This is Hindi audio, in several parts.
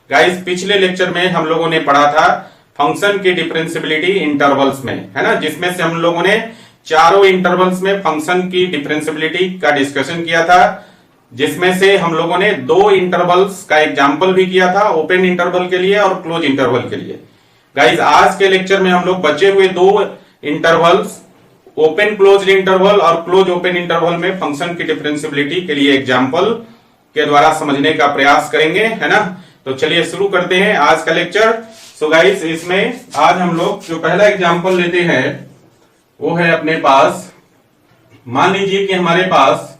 गाइस पिछले लेक्चर में हम लोगों ने पढ़ा था फंक्शन की डिफरेंशियबिलिटी इंटरवल्स में, है ना, जिसमें से हम लोगों ने चारों इंटरवल्स में फंक्शन की डिफरेंशियबिलिटी का डिस्कशन किया था, जिसमें से हम लोगों ने दो इंटरवल्स का एग्जाम्पल भी किया था, ओपन इंटरवल के लिए और क्लोज इंटरवल के लिए। गाइस आज के लेक्चर में हम लोग बचे हुए दो इंटरवल्स, ओपन क्लोज इंटरवल और क्लोज ओपन इंटरवल में फंक्शन की डिफरेंशियबिलिटी के लिए एग्जाम्पल के द्वारा समझने का प्रयास करेंगे, है ना। तो चलिए शुरू करते हैं आज का लेक्चर। सो गाइस इसमें आज हम लोग जो पहला एग्जाम्पल लेते हैं वो है अपने पास, मान लीजिए कि हमारे पास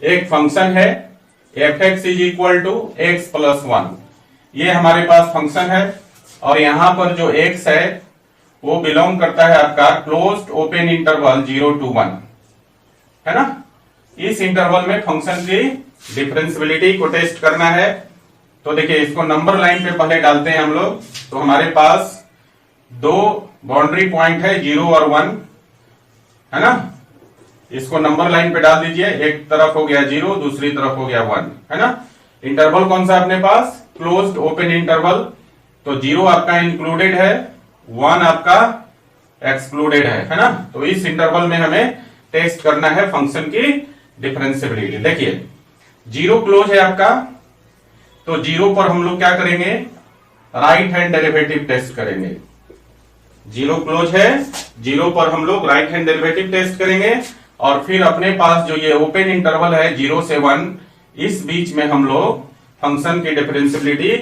एक फंक्शन है f(x) = x + 1। ये हमारे पास फंक्शन है और यहां पर जो x है वो बिलोंग करता है आपका क्लोज्ड ओपन इंटरवल 0 to 1, है ना। इस इंटरवल में फंक्शन की डिफरेंशियबिलिटी को टेस्ट करना है। तो देखिए इसको नंबर लाइन पे पहले डालते हैं हम लोग। तो हमारे पास दो बाउंड्री पॉइंट है 0 और 1, है ना। इसको नंबर लाइन पे डाल दीजिए, एक तरफ हो गया 0, दूसरी तरफ हो गया 1, है ना। इंटरवल कौन सा अपने पास, क्लोज्ड ओपन इंटरवल। तो 0 आपका इंक्लूडेड है, 1 आपका एक्सक्लूडेड है ना। तो इस इंटरवल में हमें टेस्ट करना है फंक्शन की डिफरेंशियबिलिटी। देखिए 0 क्लोज है आपका, तो 0 पर हम लोग क्या करेंगे, राइट हैंड डेरिवेटिव टेस्ट करेंगे। 0 क्लोज है, 0 पर हम लोग राइट हैंड डेरिवेटिव टेस्ट करेंगे और फिर अपने पास जो ये ओपन इंटरवल है 0 से 1, इस बीच में हम लोग फंक्शन की डिफरेंशियबिलिटी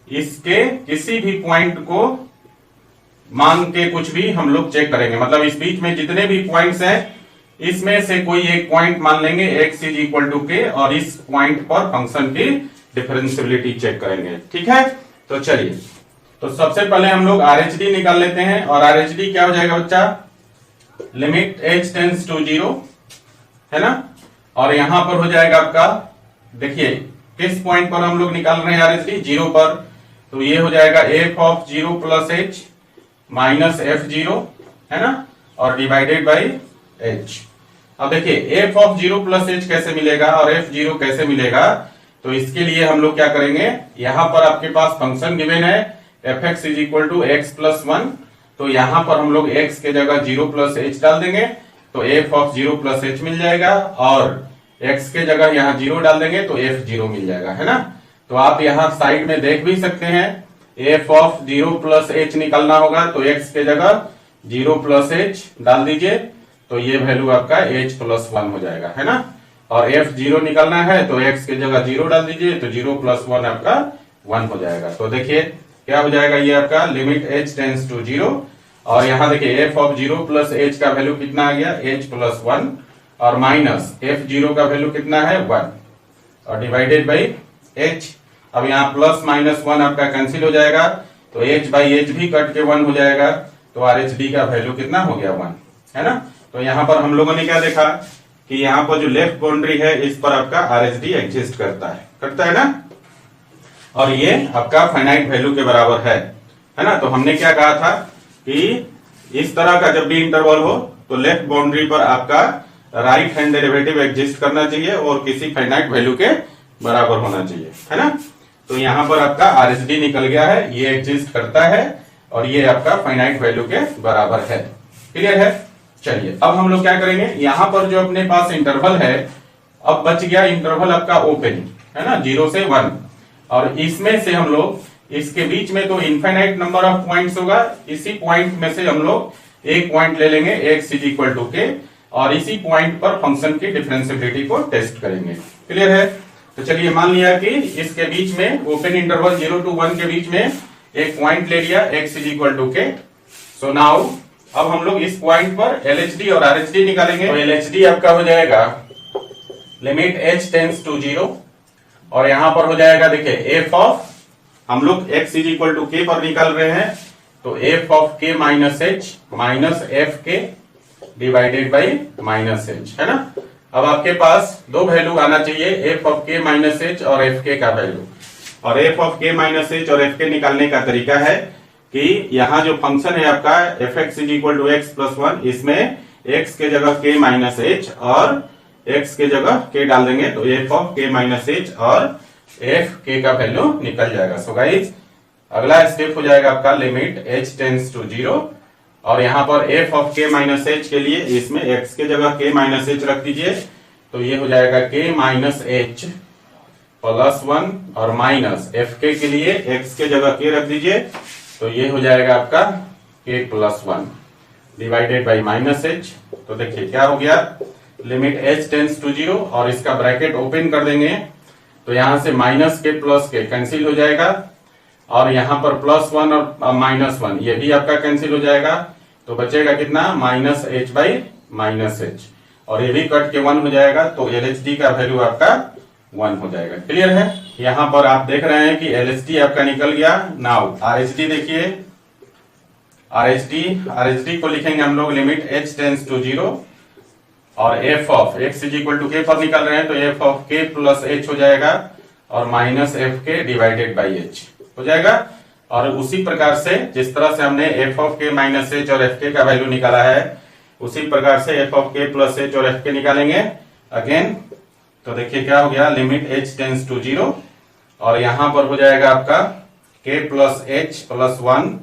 इसके किसी भी पॉइंट को मान के कुछ भी हम लोग चेक करेंगे। मतलब इस बीच में जितने भी पॉइंट्स हैं इसमें से कोई एक पॉइंट मान लेंगे x = k और इस पॉइंट पर फंक्शन की डिफरेंशियबिलिटी चेक करेंगे, ठीक है। तो चलिए, तो सबसे पहले हम लोग RHD निकाल लेते हैं और RHD क्या हो जाएगा बच्चा, लिमिट h टेंड्स टू 0, है ना। और यहां पर हो जाएगा आपका, देखिए किस पॉइंट पर हम लोग निकाल रहे हैं RHD, 0 पर। तो ये हो जाएगा f(0 + h - f(0), है ना, और डिवाइडेड बाई h। अब देखिए f(0 + h) कैसे मिलेगा और f(0) कैसे मिलेगा। तो इसके लिए हम लोग क्या करेंगे, यहां पर आपके पास फंक्शन गिवन है f(x) = x + 1। तो यहां पर हम लोग x के जगह 0 + h डाल देंगे, तो f(0 + h) मिल जाएगा और x के जगह यहाँ 0 डाल देंगे तो f(0) मिल जाएगा, है ना। तो आप यहाँ साइड में देख भी सकते हैं, f(0 + h) निकालना होगा तो x के जगह 0 + h डाल दीजिए, तो ये वैल्यू आपका h + 1 हो जाएगा, है ना। और f(0) निकालना है तो x के जगह 0 डाल दीजिए, तो 0 + 1 आपका 1 हो जाएगा। तो देखिए क्या हो जाएगा, ये आपका लिमिट h टेंड्स टू 0 और यहाँ देखिए f(0 + h) का वैल्यू कितना आ गया, h + 1 और माइनस f(0) का वैल्यू कितना है 1 और डिवाइडेड बाई h। अब यहाँ प्लस माइनस 1 आपका कैंसिल हो जाएगा, तो h/h भी कट के 1 हो जाएगा, तो RHD का वैल्यू कितना हो गया 1, है ना। तो यहाँ पर हम लोगों ने क्या देखा कि यहाँ पर जो लेफ्ट बाउंड्री है इस पर आपका RHD एग्जिस्ट करता है ना, और ये आपका फाइनाइट वैल्यू के बराबर है ना। तो हमने क्या कहा था कि इस तरह का जब भी इंटरवल हो तो लेफ्ट बाउंड्री पर आपका राइट हैंड डेरिवेटिव एग्जिस्ट करना चाहिए और किसी फाइनाइट वैल्यू के बराबर होना चाहिए, है ना। तो यहाँ पर आपका RHD निकल गया है, ये एग्जिस्ट करता है और ये आपका फाइनाइट वैल्यू के बराबर है। क्लियर है। चलिए अब हम लोग क्या करेंगे, यहां पर जो अपने पास इंटरवल है, अब बच गया इंटरवल आपका ओपन, है ना, 0 से 1, और इसमें से हम लोग इसके बीच में तो इनफाइनाइट नंबर ऑफ पॉइंट्स होगा, इसी पॉइंट में से हम लोग एक पॉइंट ले लेंगे x = k और इसी पॉइंट पर फंक्शन की डिफरेंशियबिलिटी को टेस्ट करेंगे। क्लियर है। तो चलिए मान लिया कि इसके बीच में ओपन इंटरवल 0 to 1 के बीच में एक पॉइंट ले लिया x = k। सो नाउ अब हम लोग इस पॉइंट पर LHD और RHD निकालेंगे। तो LHD आपका हो जाएगा लिमिट h टेंड्स टू 0 और यहां पर हो जाएगा देखिए हम लोग x = k पर निकाल रहे हैं, तो f(k - h - f(k) divided by -h, है ना। अब आपके पास दो वैल्यू आना चाहिए, f(k - h) और f(k) का वैल्यू, और f(k - h) और f(k) निकालने का तरीका है कि यहाँ जो फंक्शन है आपका f(x) = x + 1, इसमें x के जगह k - h और x के जगह k डाल देंगे, तो f(k - h) और एफ के का वैल्यू निकल जाएगा। सो गाइस अगला स्टेप हो जाएगा आपका लिमिट h टेंड्स टू 0 और यहाँ पर एफ ऑफ के माइनस एच के लिए इसमें x के जगह के माइनस एच रख दीजिए, तो ये हो जाएगा के माइनस एच प्लस 1 और माइनस एफ के लिए x के जगह के रख दीजिए, तो ये हो जाएगा आपका के plus 1 divided by minus H. तो देखिए क्या हो गया, लिमिट h टेंड्स टू 0 और इसका ब्रैकेट ओपन कर देंगे, तो यहां से माइनस के प्लस के कैंसिल हो जाएगा और यहां पर प्लस 1 और माइनस 1 ये भी आपका कैंसिल हो जाएगा, तो बचेगा कितना minus H by minus H और ये भी कट के 1 हो जाएगा, तो LHD का वैल्यू आपका 1 हो जाएगा। क्लियर है। यहां पर आप देख रहे हैं कि LHD आपका निकल गया। नाउ RHD देखिए, RHD को लिखेंगे हम लोग लिमिट h टेंड्स टू 0 और f of x is equal to k पर निकल रहे हैं, तो f of k plus h हो जाएगा और minus f k divided by h हो जाएगा। और उसी प्रकार से जिस तरह से हमने f of k minus h और f k का वैल्यू निकाला है, उसी प्रकार से f of k plus h और f k निकालेंगे अगेन। तो देखिए क्या हो गया, लिमिट h टेंड्स टू 0 और यहां पर हो जाएगा आपका k प्लस h प्लस 1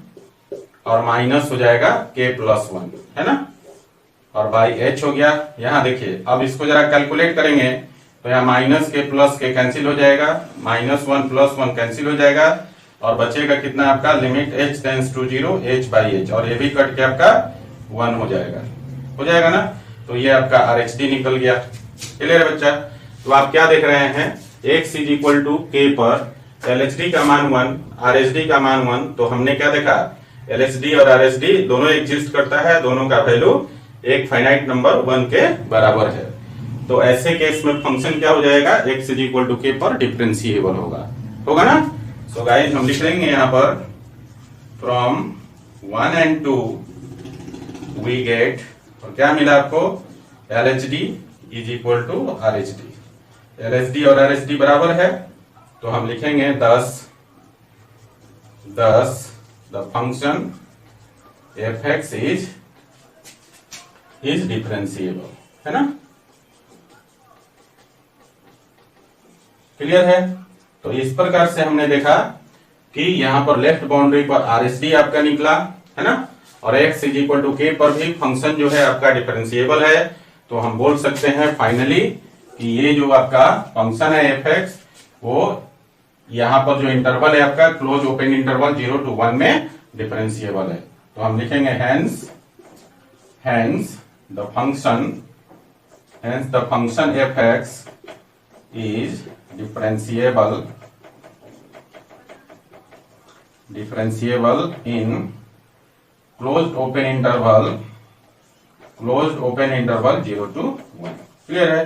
और माइनस हो जाएगा k प्लस 1, है ना, और बाई h हो गया। यहां देखिए अब इसको जरा कैलकुलेट करेंगे तो यहाँ माइनस के प्लस के कैंसिल हो जाएगा, माइनस 1 प्लस 1 कैंसिल हो जाएगा और बचेगा कितना आपका limit h tends to 0 h by h और ये भी कट के आपका 1 हो जाएगा ना। तो ये आपका RHD निकल गया। क्लियर है बच्चा। तो आप क्या देख रहे हैं, x is equal to k पर LHD का मान 1 RHD का मान 1, तो हमने क्या देखा, LHD और RHD दोनों एग्जिस्ट करता है, दोनों का वैल्यू एक फाइनाइट नंबर 1 के बराबर है। तो ऐसे केस में फंक्शन क्या हो जाएगा, x is equal to k पर डिफरेंशिएबल होगा ना। सो गाइस हम लिख लेंगे यहाँ पर फ्रॉम 1 and 2 वी गेट, और क्या मिला आपको, LHD is equal to RHD। LHD और RHD बराबर है, तो हम लिखेंगे 10 the function fx is differentiable, है ना। क्लियर है। तो इस प्रकार से हमने देखा कि यहां पर लेफ्ट बाउंड्री पर RHD आपका निकला, है ना, और x is equal to k पर भी फंक्शन जो है आपका डिफरेंशिएबल है। तो हम बोल सकते हैं फाइनली कि ये जो आपका फंक्शन है fx वो यहां पर जो इंटरवल है आपका क्लोज ओपन इंटरवल 0 to 1 में डिफरेंशिएबल है। तो हम लिखेंगे hence the function fx is differentiable in closed open interval 0 to 1। Clear है।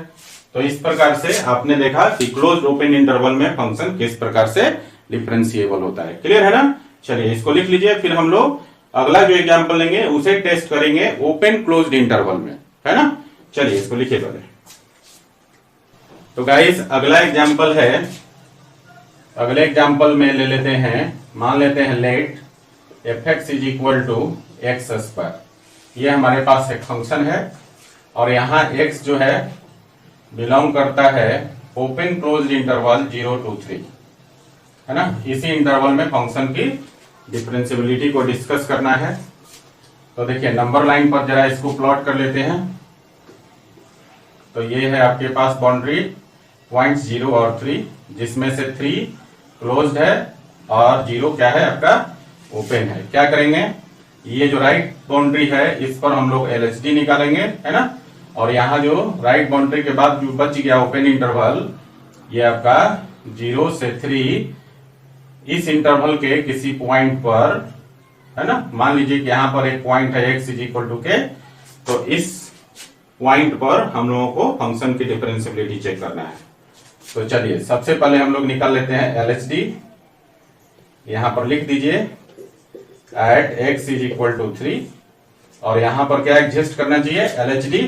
तो इस प्रकार से आपने देखा कि क्लोज्ड ओपन इंटरवल में फंक्शन किस प्रकार से डिफरेंशिएबल होता है। क्लियर है ना। चलिए इसको लिख लीजिए, फिर हम लोग अगला जो एग्जांपल लेंगे उसे टेस्ट करेंगे ओपन क्लोज्ड इंटरवल में, है ना। चलिए इसको लिखिए पहले। तो गाइस अगला एग्जांपल है, अगले एग्जांपल में ले लेते हैं, मान लेते हैं let fx is equal to x square. ये हमारे पास एक फंक्शन है और यहाँ x जो है बिलोंग करता है ओपन क्लोज्ड इंटरवल 0 to 3, है ना। इसी इंटरवल में फंक्शन की डिफरेंशिएबिलिटी को डिस्कस करना है। तो देखिए नंबर लाइन पर जरा इसको प्लॉट कर लेते हैं। तो ये है आपके पास बाउंड्री पॉइंट 0 और 3, जिसमें से 3 क्लोज्ड है और 0 क्या है आपका ओपन है। क्या करेंगे, ये जो राइट बाउंड्री है इस पर हम लोग LHD निकालेंगे, है ना। और यहाँ जो राइट बाउंड्री के बाद जो बच गया ओपन इंटरवल, ये आपका 0 से 3 इस इंटरवल के किसी पॉइंट पर, है ना। मान लीजिए कि यहाँ पर एक पॉइंट है x is equal to k, तो इस पॉइंट पर हम लोगों को फंक्शन की डिफरेंशिएबिलिटी चेक करना है। तो चलिए सबसे पहले हम लोग निकाल लेते हैं LHD। यहां पर लिख दीजिए at x is equal to 3 और यहां पर क्या एग्जिस्ट करना चाहिए, LHD।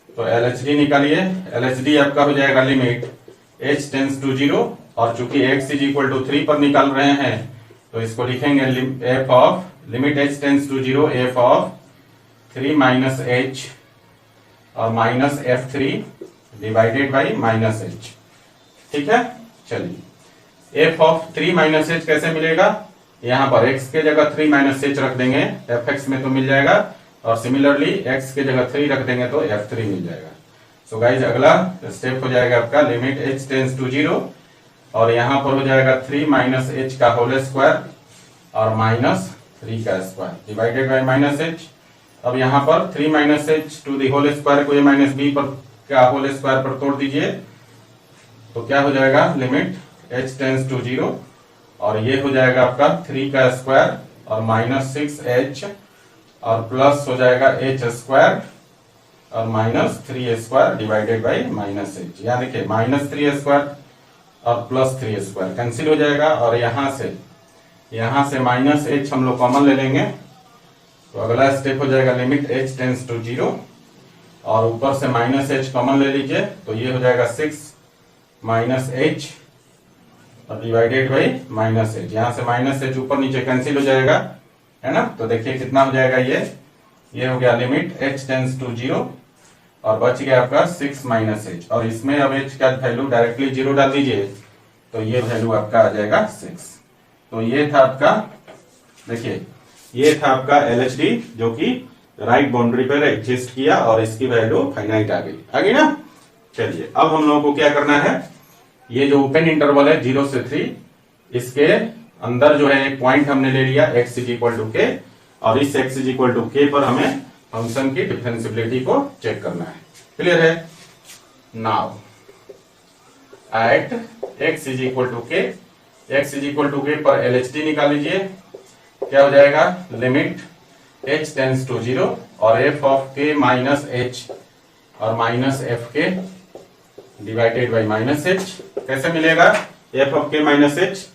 तो LHD निकालिए। LHD आपका हो जाएगा लिमिट h टेंड्स टू 0 और चूंकि x इज इक्वल टू 3 पर निकाल रहे हैं तो इसको लिखेंगे f of limit h tends to 0 f of 3 minus h और minus f3 divided by minus h। ठीक है। चलिए एफ ऑफ 3 माइनस एच कैसे मिलेगा, यहाँ पर x के जगह 3 माइनस एच रख देंगे fx में तो मिल जाएगा, और सिमिलरली x के जगह 3 रख देंगे तो f3 मिल जाएगा। सो गाइज अगला स्टेप हो जाएगा आपका लिमिट h टेंड्स टू 0, और यहाँ पर हो जाएगा 3 माइनस एच का होल स्क्वायर और माइनस 3 का square divided by minus h. अब यहाँ पर 3 minus h to the whole square को a माइनस बी पर का होल स्क्वायर पर तोड़ दीजिए, तो क्या हो जाएगा लिमिट h टेंड्स टू 0, और ये हो जाएगा आपका 3 का स्क्वायर और माइनस 6h और प्लस हो जाएगा h स्क्वायर और minus 3 square divided by minus H. यहाँ देखिए माइनस 3 स्क्वायर और प्लस 3 स्क्वायर कैंसिल हो जाएगा, और यहाँ से माइनस एच हम लोग कॉमन ले लेंगे, तो अगला स्टेप हो जाएगा लिमिट h टेंड्स टू 0, और ऊपर से माइनस एच कॉमन ले लीजिए, तो ये हो जाएगा 6 माइनस एच और डिवाइडेड बाई माइनस एच। यहाँ से माइनस एच ऊपर नीचे कैंसिल हो जाएगा, है ना। तो देखिए कितना हो जाएगा, ये हो गया लिमिट h टेंड्स टू 0, और बच गया आपका 6 माइनस एच, और इसमें अब h का वैल्यू डायरेक्टली 0 डाल दीजिए, तो ये वैल्यू आपका आ जाएगा 6। तो ये था आपका, देखिए ये था आपका LHD जो कि राइट बाउंड्री पर एग्जिस्ट किया, और इसकी वैल्यू फाइनाइट आ गई ना। चलिए अब हम लोगों को क्या करना है, ये जो ओपन इंटरवल है 0 से 3, इसके अंदर जो है एक पॉइंट हमने ले लिया x इज इक्वल टू के, और इस x is equal to k पर हमें फंक्शन की डिफरेंशियबिलिटी को चेक करना है। क्लियर है। Now at x is equal to k, x is equal to k पर LHD निकाल लीजिए, क्या हो जाएगा लिमिट h टेंड्स टू 0 और f of k minus h और minus f k divided by minus H. कैसे मिलेगा, f of k minus H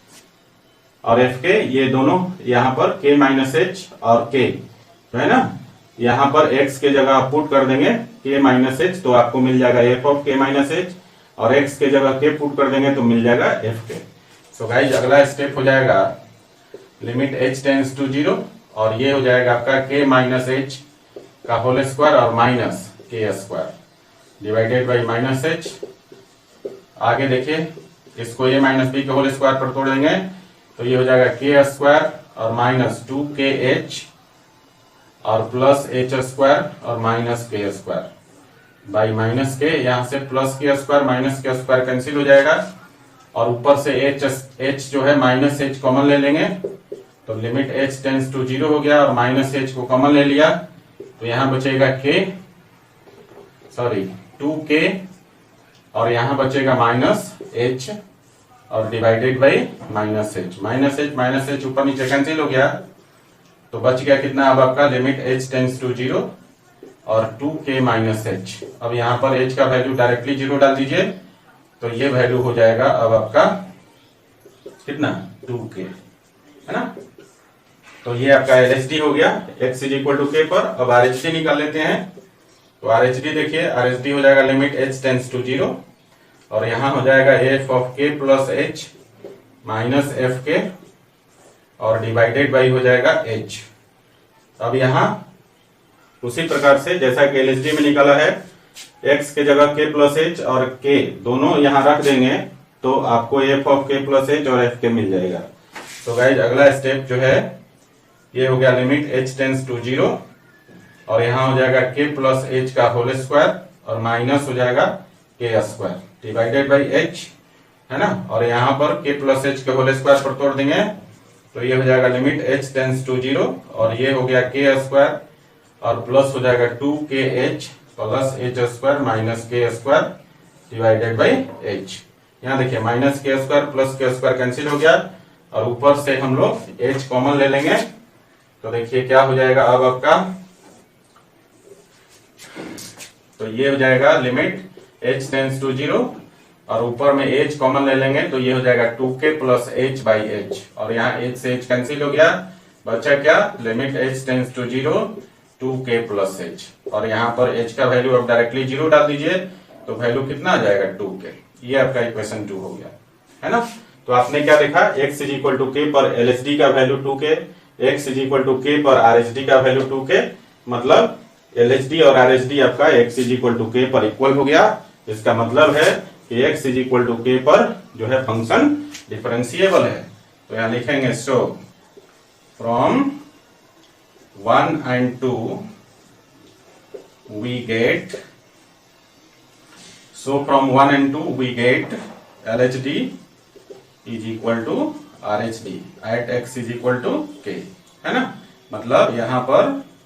और एफ के, ये दोनों यहाँ पर k माइनस एच और k, तो है ना, यहाँ पर x के जगह आप पुट कर देंगे k माइनस एच, तो आपको मिल जाएगा f of k minus H, और x के जगह k पुट कर देंगे तो मिल जाएगा एफ के। सो गाइज अगला स्टेप हो जाएगा लिमिट h टेंड्स टू 0, और ये हो जाएगा आपका k माइनस एच का होल स्क्वायर और minus k square divided by minus H. आगे देखिए इसको a माइनस बी के होल स्क्वायर पर तोड़ देंगे, तो ये हो जाएगा k स्क्वायर और माइनस 2kh और प्लस h स्क्वायर और minus k square by minus के, यहाँ से plus k square minus k square cancel हो जाएगा, और ऊपर से h जो है माइनस h कॉमन ले लेंगे, तो लिमिट h टेंड्स टू 0 हो गया, और माइनस h को कॉमन ले लिया, तो यहाँ बचेगा 2k, और यहाँ बचेगा माइनस h और डिवाइडेड बाई माइनस एच ऊपर नीचे कैंसिल हो गया, तो बच गया कितना अब आपका लिमिट h टेंड्स टू 0 और 2k माइनस एच। अब यहाँ पर h का वैल्यू डायरेक्टली 0 डाल दीजिए, तो ये वैल्यू हो जाएगा अब आपका कितना 2k, है ना। तो ये आपका LHD हो गया x is equal to k पर। अब RHD निकाल लेते हैं, तो RHD देखिए, RHD हो जाएगा लिमिट h टेंड्स टू 0, और यहाँ हो जाएगा f of k plus h minus f के और डिवाइडेड बाई हो जाएगा h। अब यहाँ उसी प्रकार से जैसा कि LHD में निकाला है, x के जगह k प्लस h और k दोनों यहाँ रख देंगे, तो आपको f of k plus h और f के मिल जाएगा। तो गाइज अगला स्टेप जो है ये हो गया लिमिट h टेंड्स टू 0, और यहाँ हो जाएगा k प्लस h का होल स्क्वायर और माइनस हो जाएगा k square divided by h, है ना, और यहाँ पर k प्लस h के होल स्क्वायर पर तोड़ देंगे, तो ये हो जाएगा लिमिट h टेंड्स टू 0, और ये हो गया k स्क्वायर और प्लस हो जाएगा 2kh plus h square minus k square divided by h। यहाँ देखिए minus k square plus k square cancel हो गया, और ऊपर से हम लोग h कॉमन ले लेंगे, तो देखिए क्या हो जाएगा अब आपका, तो ये हो जाएगा लिमिट h टेंड्स टू 0, और ऊपर में h कॉमन ले लेंगे, तो ये हो जाएगा 2k plus h by h, और यहाँ h से h कैंसिल हो गया, बचा क्या limit h tends to 0 2k plus h, और यहाँ पर h का वैल्यू अब डायरेक्टली 0 डाल दीजिए, तो वैल्यू कितना आ जाएगा 2k। ये आपका इक्वेशन 2 हो गया, है ना। तो आपने क्या देखा, x is equal to k पर LHD का value 2k, x is equal to k पर RHD का वैल्यू 2k, मतलब LHD और RHD आपका x is equal to k पर इक्वल हो गया। इसका मतलब है कि x is equal to k पर जो है फंक्शन डिफरेंशिएबल है। तो यहां लिखेंगे so from 1 and 2 we get LHD is equal to RHD at x is equal to k, है ना। मतलब यहां पर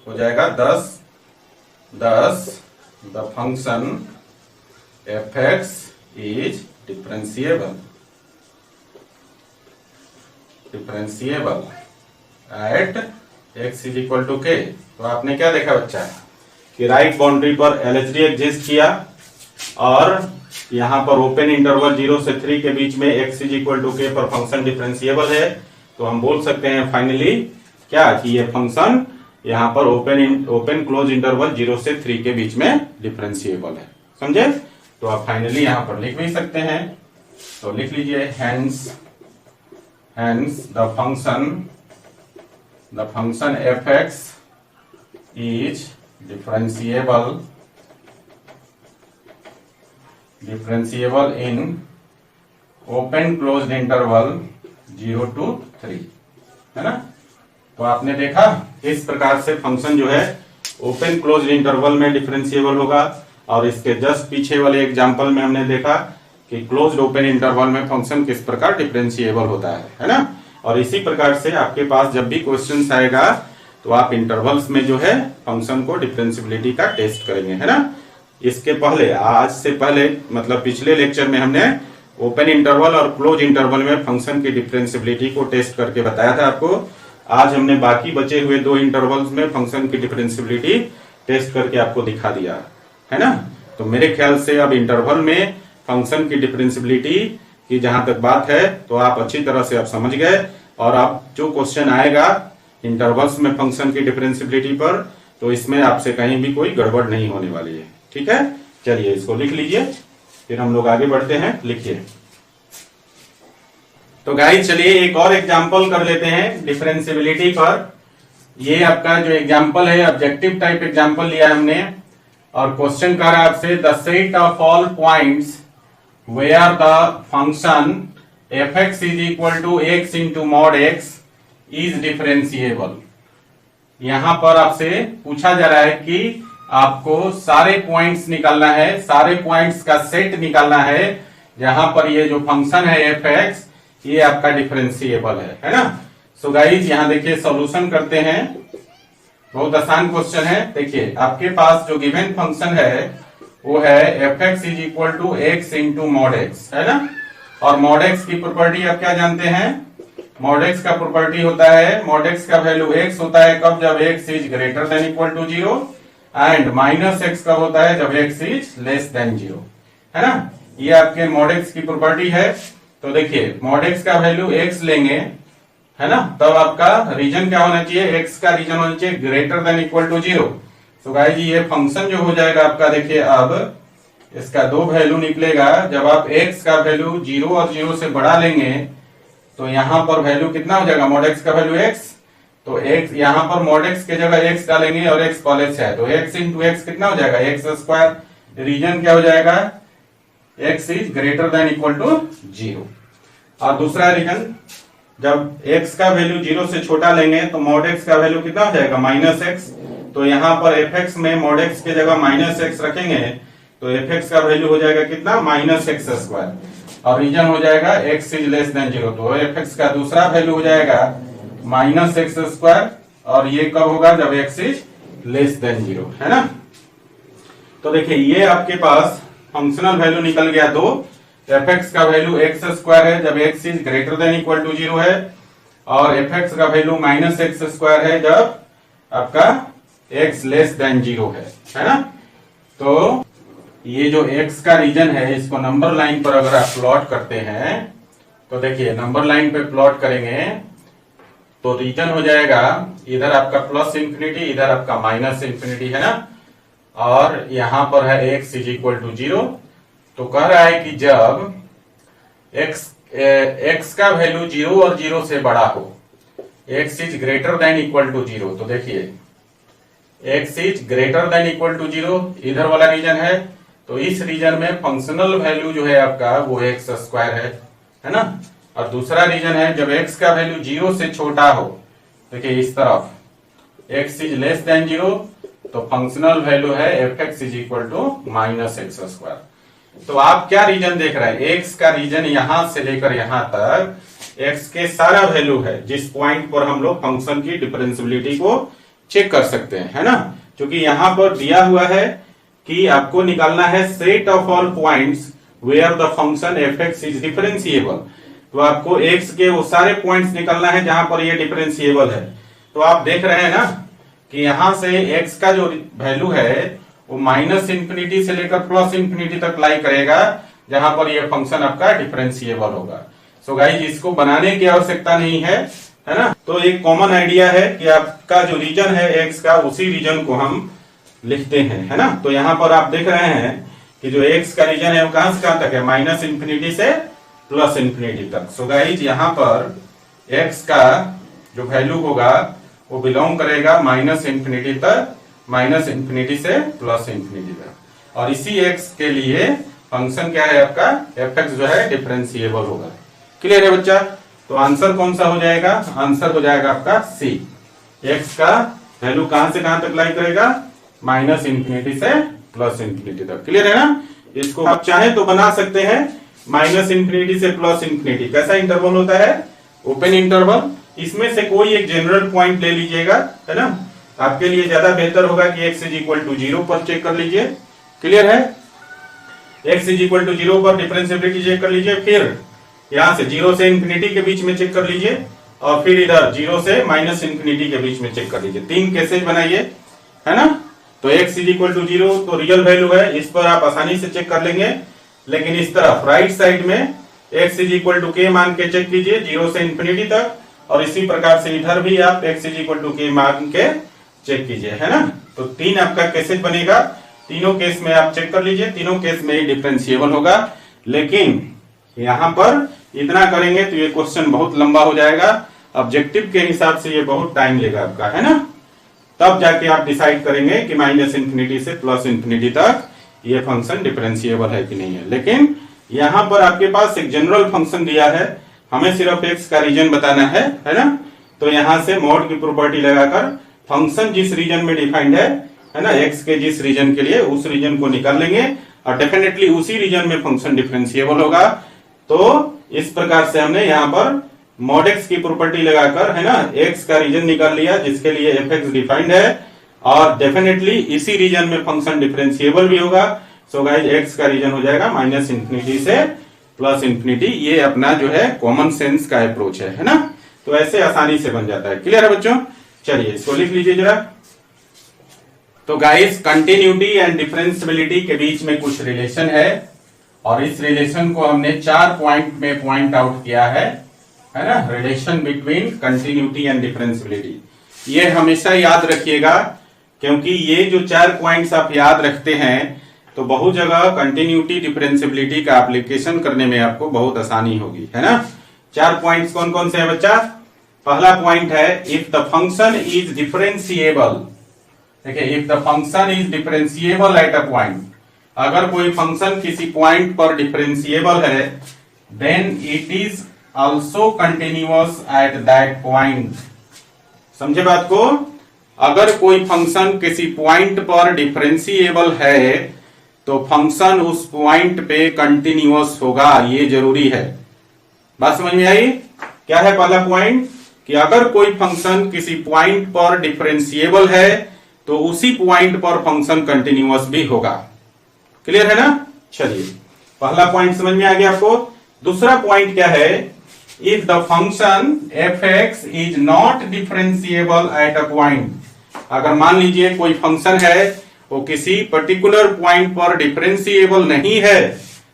हो जाएगा 10 the function fx is differentiable at x is equal to k। तो आपने क्या देखा बच्चा कि राइट बाउंड्री पर LHD एग्जिस्ट किया और यहां पर ओपन इंटरवल 0 से 3 के बीच में x is equal to k पर फंक्शन डिफरेंशिएबल है। तो हम बोल सकते हैं फाइनली क्या कि ये फंक्शन यहां पर ओपन क्लोज इंटरवल 0 से 3 के बीच में डिफरेंशिएबल है, समझे। तो आप फाइनली यहां पर लिख भी सकते हैं। तो लिख लीजिए hence the function fx is differentiable in open closed interval 0 to 3, है ना। तो आपने देखा इस प्रकार से फंक्शन जो है ओपन क्लोज्ड इंटरवल में डिफरेंशिएबल होगा। और इसके जस्ट पीछे वाले एग्जांपल में हमने देखा कि क्लोज्ड ओपन इंटरवल में फंक्शन किस प्रकार डिफरेंशिएबल होता है ना। और इसी प्रकार से आपके पास जब भी क्वेश्चन आएगा तो आप इंटरवल्स में जो है फंक्शन को डिफरेंशिएबिलिटी का टेस्ट करेंगे, है ना। इसके पहले आज से पहले मतलब पिछले लेक्चर में हमने ओपन इंटरवल और क्लोज इंटरवल में फंक्शन की डिफरेंशिएबिलिटी को टेस्ट करके बताया था आपको। आज हमने बाकी बचे हुए 2 इंटरवल्स में फंक्शन की डिफरेंशिएबिलिटी टेस्ट करके आपको दिखा दिया, है ना। तो मेरे ख्याल से अब इंटरवल में फंक्शन की डिफरेंशिएबिलिटी की जहां तक बात है तो आप अच्छी तरह से आप समझ गए। और आप जो क्वेश्चन आएगा इंटरवल्स में फंक्शन की डिफरेंशिएबिलिटी पर तो इसमें आपसे कहीं भी कोई गड़बड़ नहीं होने वाली है, ठीक है। चलिए इसको लिख लीजिए, फिर हम लोग आगे बढ़ते हैं। लिखिए। तो गाइस चलिए एक और एग्जांपल कर लेते हैं डिफरेंशिएबिलिटी पर। ये आपका जो एग्जांपल है ऑब्जेक्टिव टाइप एग्जांपल लिया है हमने और क्वेश्चन कर रहा है आपसे the set of all points where the function fx is equal to x into mod x is differentiable। यहां पर आपसे पूछा जा रहा है कि आपको सारे पॉइंट्स निकालना है, सारे पॉइंट्स का सेट निकालना है जहां पर ये जो फंक्शन है fx ये आपका डिफरेंशिएबल है ना। सो गाइस यहां देखिए सॉल्यूशन करते हैं। बहुत आसान क्वेश्चन है। देखिए आपके पास जो गिवन फंक्शन है वो है fx is equal to x into mod x, है ना। और mod x की प्रॉपर्टी आप क्या जानते हैं, mod x का प्रॉपर्टी होता है mod x का वैल्यू x होता है कब, जब x is greater than equal to 0 and minus x कब होता है, जब x इज लेस देन 0, है ना। ये आपके mod x की प्रॉपर्टी है। तो देखिए mod x का वैल्यू x लेंगे, है ना, तब आपका रीजन क्या होना चाहिए, x का रीजन होना चाहिए ग्रेटर देन इक्वल टू 0। तो गाइस ये फंक्शन जो हो जाएगा आपका, देखिए अब इसका 2 वैल्यू निकलेगा। जब आप x का वैल्यू 0 और 0 से बढ़ा लेंगे तो यहां पर वैल्यू कितना हो जाएगा, mod x का वैल्यू x। तो x यहां पर mod x के जगह x डालेंगे और x कॉलेज है तो x इंटू x कितना हो जाएगा, x स्क्वायर। रीजन क्या हो जाएगा, x is greater than equal to 0। और दूसरा रीजन जब x का वैल्यू 0 से छोटा लेंगे तो mod x का वैल्यू कितना हो जाएगा, माइनस x। तो यहां पर fx में mod x के जगह माइनस x रखेंगे तो fx का वैल्यू हो जाएगा कितना, माइनस एक्स स्क्वायर। और रीजन हो जाएगा x इज लेस देन 0 तो fx का दूसरा वैल्यू हो जाएगा माइनस एक्स स्क्वायर। और ये कब होगा, जब x इज लेस देन 0, है ना। तो देखिए ये आपके पास फंक्शनल वैल्यू निकल गया 2। fx का वैल्यू एक्स स्क्वायर है जब x is greater than equal to 0 है और fx का वैल्यू माइनस एक्स स्क्वायर है जब आपका x लेस देन 0 है ना। तो ये जो x का रीजन है इसको नंबर लाइन पर अगर आप प्लॉट करते हैं तो देखिए नंबर लाइन पे प्लॉट करेंगे तो रीजन हो जाएगा इधर आपका प्लस इंफिनिटी इधर आपका माइनस इंफिनिटी, है ना। और यहां पर है x इज इक्वल टू 0। तो कह रहा है कि जब x का वैल्यू 0 और 0 से बड़ा हो, x is greater than equal to 0। तो देखिए x is greater than equal to 0 इधर वाला रीजन है तो इस रीजन में फंक्शनल वैल्यू जो है आपका वो एक्स स्क्वायर है ना। और दूसरा रीजन है जब एक्स का वैल्यू 0 से छोटा हो, देखिए इस तरफ एक्स इज लेस देन 0, तो फंक्शनल वैल्यू है f x is equal to minus x square. तो आप क्या रीजन देख रहे हैं, एक्स का रीजन यहां से लेकर यहां तक एक्स के सारा वैल्यू है जिस पॉइंट पर हम लोग फंक्शन की डिफरेंशियबिलिटी को चेक कर सकते हैं, है ना। क्योंकि यहां पर दिया हुआ है कि आपको निकालना है set of all points where the function f x is differentiable. तो आपको एक्स के वो सारे पॉइंट्स निकालना है जहां पर ये डिफरेंशिएबल है। तो आप देख रहे हैं ना कि यहां से एक्स का जो वैल्यू है वो माइनस इंफिनिटी से लेकर प्लस इंफिनिटी तक लाई करेगा जहां पर ये फंक्शन आपका डिफरेंशिएबल होगा। सो गाइस इसको बनाने की आवश्यकता नहीं है ना। तो एक कॉमन आइडिया है कि आपका जो रीजन है एक्स का उसी रीजन को हम लिखते हैं, है ना। तो यहाँ पर आप देख रहे हैं कि जो एक्स का रीजन है वो कहां से कहां तक है, माइनस इंफिनिटी से प्लस इंफिनिटी तक। सो गाइस यहाँ पर एक्स का जो वैल्यू होगा वो बिलोंग करेगा माइनस इंफिनिटी तक, माइनस इंफिनिटी से प्लस इंफिनिटी तक। और इसी एक्स के लिए फंक्शन क्या है आपका, एफ एक्स जो है डिफरेंशिएबल होगा। क्लियर है बच्चा। तो आंसर कौन सा हो जाएगा, आंसर हो जाएगा आपका सी। एक्स का वैल्यू कहां से कहां तक लाई करेगा, माइनस इंफिनिटी से प्लस इंफिनिटी तक। क्लियर है ना। इसको आप चाहे तो बना सकते हैं माइनस इंफिनिटी से प्लस इंफिनिटी। कैसा इंटरवल होता है, ओपन इंटरवल। इसमें से कोई एक जनरल पॉइंट ले लीजिएगा, है ना। आपके लिए ज्यादा बेहतर होगा कि एक्स इज इक्वल टू 0 पर चेक कर लीजिए। क्लियर है। एक्स इज इक्वल टू 0 पर डिफरेंशिएबिलिटी चेक कर लीजिए, फिर यहां से 0 से इंफिनिटी के बीच में चेक कर लीजिए, और फिर इधर 0 से माइनस इंफिनिटी के बीच में चेक कर लीजिए। 3 केसेस बनाइए, है ना। तो x इज इक्वल टू 0 तो रियल वैल्यू है, इस पर आप आसानी से चेक कर लेंगे। लेकिन इस तरफ राइट साइड में x is equal to k मान के चेक कीजिए 0 से इंफिनिटी तक, और इसी प्रकार से इधर भी आप x is equal to k मान के चेक कीजिए, है ना। तो 3 आपका केसेस बनेगा, तीनों केस में आप चेक कर लीजिए, तीनों केस में डिफरेंशिएबल होगा। लेकिन यहां पर इतना करेंगे तो ये क्वेश्चन बहुत लंबा हो जाएगा, ऑब्जेक्टिव के हिसाब से ये बहुत टाइम लेगा आपका, है ना। तब जाके आप डिसाइड करेंगे कि माइनस इंफिनिटी से प्लस इंफिनिटी तक ये फंक्शन डिफरेंशिएबल है कि नहीं है। लेकिन यहां पर आपके पास एक जनरल फंक्शन दिया है, हमें सिर्फ एक्स का रीजन बताना है ना। तो यहां से मॉड की प्रॉपर्टी लगाकर फंक्शन जिस रीजन में डिफाइंड है ना, एक्स के जिस रीजन के लिए उस रीजन को निकाल लेंगे, और डेफिनेटली उसी रीजन में फंक्शन डिफरेंशिएबल होगा। तो इस प्रकार से हमने यहाँ पर मॉड एक्स की प्रॉपर्टी लगाकर, है ना, एक्स का रीजन निकाल लिया जिसके लिए एफ एक्स डिफाइंड है, और डेफिनेटली इसी रीजन में फंक्शन डिफरेंशिएबल भी होगा। सो गाइस एक्स का रीजन हो जाएगा माइनस इंफिनिटी से प्लस इंफिनिटी। ये अपना जो है कॉमन सेंस का अप्रोच है ना। तो ऐसे आसानी से बन जाता है। क्लियर है बच्चों। चलिए इसको लिख लीजिए जरा। तो गाइस कंटिन्यूटी एंड डिफरेंशियबिलिटी के बीच में कुछ रिलेशन है, और इस रिलेशन को हमने 4 पॉइंट में पॉइंट आउट किया है ना। Relation between continuity and differentiability ये हमेशा याद रखिएगा, क्योंकि ये जो 4 पॉइंट्स आप याद रखते हैं तो बहुत जगह कंटिन्यूटी डिफरेंशियबिलिटी का एप्लीकेशन करने में आपको बहुत आसानी होगी, है ना। 4 पॉइंट्स कौन कौन से हैं बच्चा। पहला पॉइंट है if the function is differentiable. देखिए if the function is differentiable at a point, अगर कोई फंक्शन किसी पॉइंट पर डिफरेंशिएबल है then it is also continuous at that point. समझे बात को। अगर कोई फंक्शन किसी पॉइंट पर डिफरेंशिएबल है तो फंक्शन उस पॉइंट पे कंटिन्यूअस होगा, ये जरूरी है। बात समझ में आई। क्या है पहला पॉइंट कि अगर कोई फंक्शन किसी पॉइंट पर डिफरेंशिएबल है तो उसी पॉइंट पर फंक्शन कंटिन्यूअस भी होगा। क्लियर है ना। चलिए पहला पॉइंट समझ में आ गया आपको। दूसरा पॉइंट क्या है, if the function f x is not differentiable at a point. अगर मान लीजिए कोई फंक्शन है वो किसी पर्टिकुलर पॉइंट पर डिफरेंशिएबल नहीं है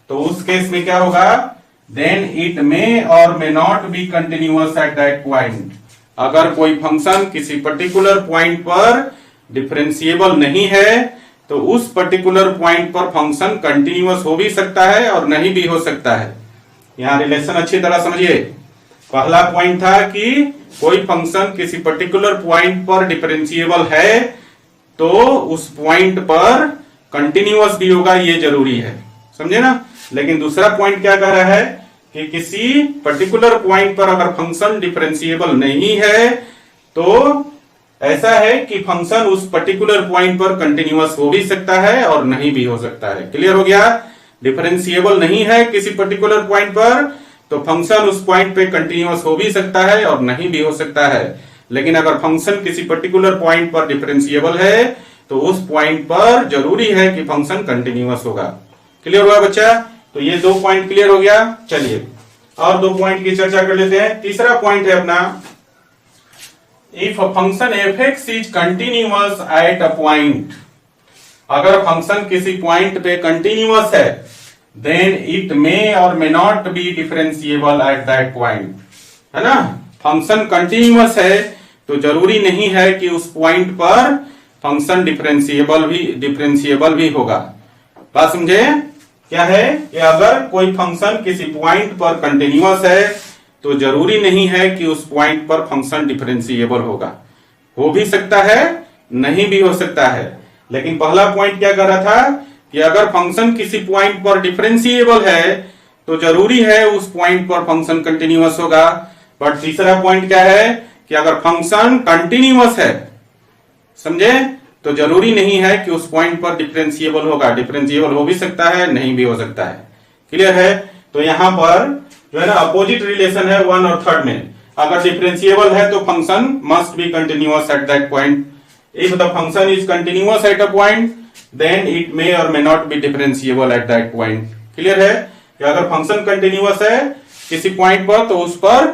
तो उस केस में क्या होगा, देन इट मे और may not B continuous at that point. अगर कोई फंक्शन किसी पर्टिकुलर पॉइंट पर डिफरेंशिएबल नहीं है तो उस पर्टिकुलर पॉइंट पर फंक्शन कंटिन्यूअस हो भी सकता है और नहीं भी हो सकता है। यहां रिलेशन अच्छी तरह समझिए। पहला पॉइंट था कि कोई फंक्शन किसी पर्टिकुलर पॉइंट पर डिफरेंशिएबल है तो उस पॉइंट पर कंटिन्यूअस भी होगा, ये जरूरी है, समझे ना। लेकिन दूसरा पॉइंट क्या कह रहा है कि किसी पर्टिकुलर पॉइंट पर अगर फंक्शन डिफरेंशिएबल नहीं है तो ऐसा है कि फंक्शन उस पर्टिकुलर पॉइंट पर कंटिन्यूअस हो भी सकता है और नहीं भी हो सकता है। क्लियर हो गया। डिफरेंशिएबल नहीं है किसी पर्टिकुलर पॉइंट पर तो फंक्शन उस पॉइंट पे कंटिन्यूअस हो भी सकता है और नहीं भी हो सकता है। लेकिन अगर फंक्शन किसी पर्टिकुलर पॉइंट पर डिफरेंशिएबल है तो उस पॉइंट पर जरूरी है कि फंक्शन कंटिन्यूअस होगा। क्लियर हुआ बच्चा। तो ये 2 पॉइंट क्लियर हो गया। चलिए और 2 पॉइंट की चर्चा कर लेते हैं। तीसरा पॉइंट है अपना, if function f x is continuous at a point, अगर फंक्शन किसी पॉइंट पे कंटिन्यूअस है देन इट मे और may not be differentiable at that point, है ना। फंक्शन कंटिन्यूअस है तो जरूरी नहीं है कि उस पॉइंट पर फंक्शन डिफरेंशिएबल भी होगा। बात समझे क्या है कि अगर कोई फंक्शन किसी पॉइंट पर कंटिन्यूअस है तो जरूरी नहीं है कि उस पॉइंट पर फंक्शन डिफरेंशिएबल होगा। हो भी सकता है, नहीं भी हो सकता है। लेकिन पहला पॉइंट क्या कर रहा था कि अगर फंक्शन किसी पॉइंट पर डिफरेंशिएबल है तो जरूरी है उस पॉइंट पर फंक्शन कंटिन्यूअस होगा। बट तीसरा पॉइंट क्या है कि अगर फंक्शन कंटिन्यूअस है, समझे, तो जरूरी नहीं है कि उस पॉइंट पर डिफरेंशिएबल होगा। डिफरेंशिएबल हो भी सकता है, नहीं भी हो सकता है। क्लियर है। तो यहां पर जो है ना अपोजिट रिलेशन है 1 और 3 में। अगर डिफरेंशिएबल है तो function must be continuous at that point. If the function is continuous at a point then it may और may not be differentiable at that point. Clear है कि अगर फंक्शन कंटिन्यूअस है किसी पॉइंट पर तो उस पर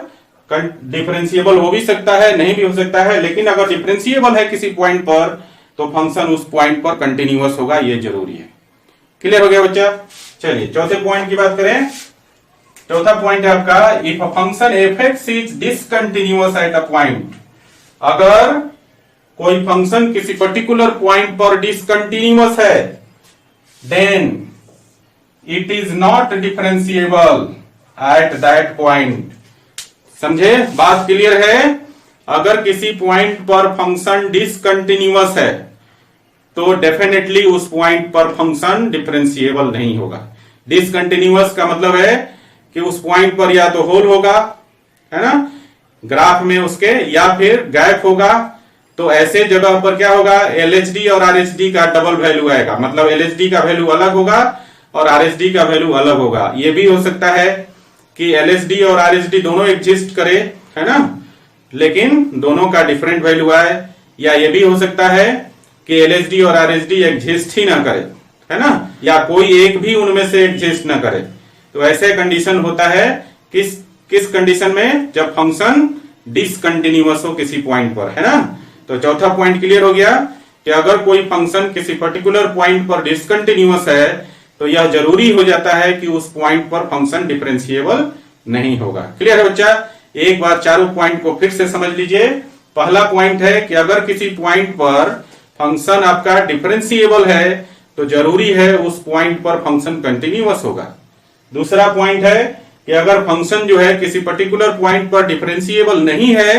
डिफरेंशिएबल हो भी सकता है, नहीं भी हो सकता है। लेकिन अगर डिफरेंशिएबल है किसी पॉइंट पर तो फंक्शन उस पॉइंट पर कंटिन्यूअस होगा, ये जरूरी है। क्लियर हो गया बच्चा। चलिए चौथे पॉइंट की बात करें। चौथा पॉइंट है आपका, if a function f x is discontinuous at a point, अगर कोई फंक्शन किसी पर्टिकुलर पॉइंट पर डिसकंटिन्यूअस है then it is not differentiable at that point. समझे, बात क्लियर है। अगर किसी पॉइंट पर फंक्शन डिसकंटिन्यूअस है तो डेफिनेटली उस पॉइंट पर फंक्शन डिफरेंशिएबल नहीं होगा। डिसकंटिन्यूअस का मतलब है कि उस पॉइंट पर या तो होल होगा, है ना, ग्राफ में उसके, या फिर गैप होगा। तो ऐसे जगह पर क्या होगा, एलएचडी और आरएचडी का डबल वैल्यू आएगा। मतलब एलएचडी का वैल्यू अलग होगा और आरएचडी का वैल्यू अलग होगा। ये भी हो सकता है कि एलएचडी और आरएचडी दोनों एग्जिस्ट करे, है ना, लेकिन दोनों का डिफरेंट वैल्यू आए। या ये भी हो सकता है कि एलएचडी और आरएचडी एग्जिस्ट ही ना करे, है ना, या कोई एक भी उनमें से एग्जिस्ट ना करे। तो ऐसे कंडीशन होता है किस कंडीशन में, जब फंक्शन डिसकंटिन्यूअस हो किसी पॉइंट पर, है ना। तो चौथा पॉइंट क्लियर हो गया कि अगर कोई फंक्शन किसी पर्टिकुलर पॉइंट पर डिसकंटिन्यूअस है तो यह जरूरी हो जाता है कि उस पॉइंट पर फंक्शन डिफरेंशिएबल नहीं होगा। क्लियर है बच्चा। एक बार चारों पॉइंट को फिर से समझ लीजिए। पहला पॉइंट है कि अगर किसी पॉइंट पर फंक्शन आपका डिफरेंशिएबल है तो जरूरी है उस पॉइंट पर फंक्शन कंटिन्यूअस होगा। दूसरा पॉइंट है कि अगर फंक्शन जो है किसी पर्टिकुलर पॉइंट पर डिफरेंशिएबल नहीं है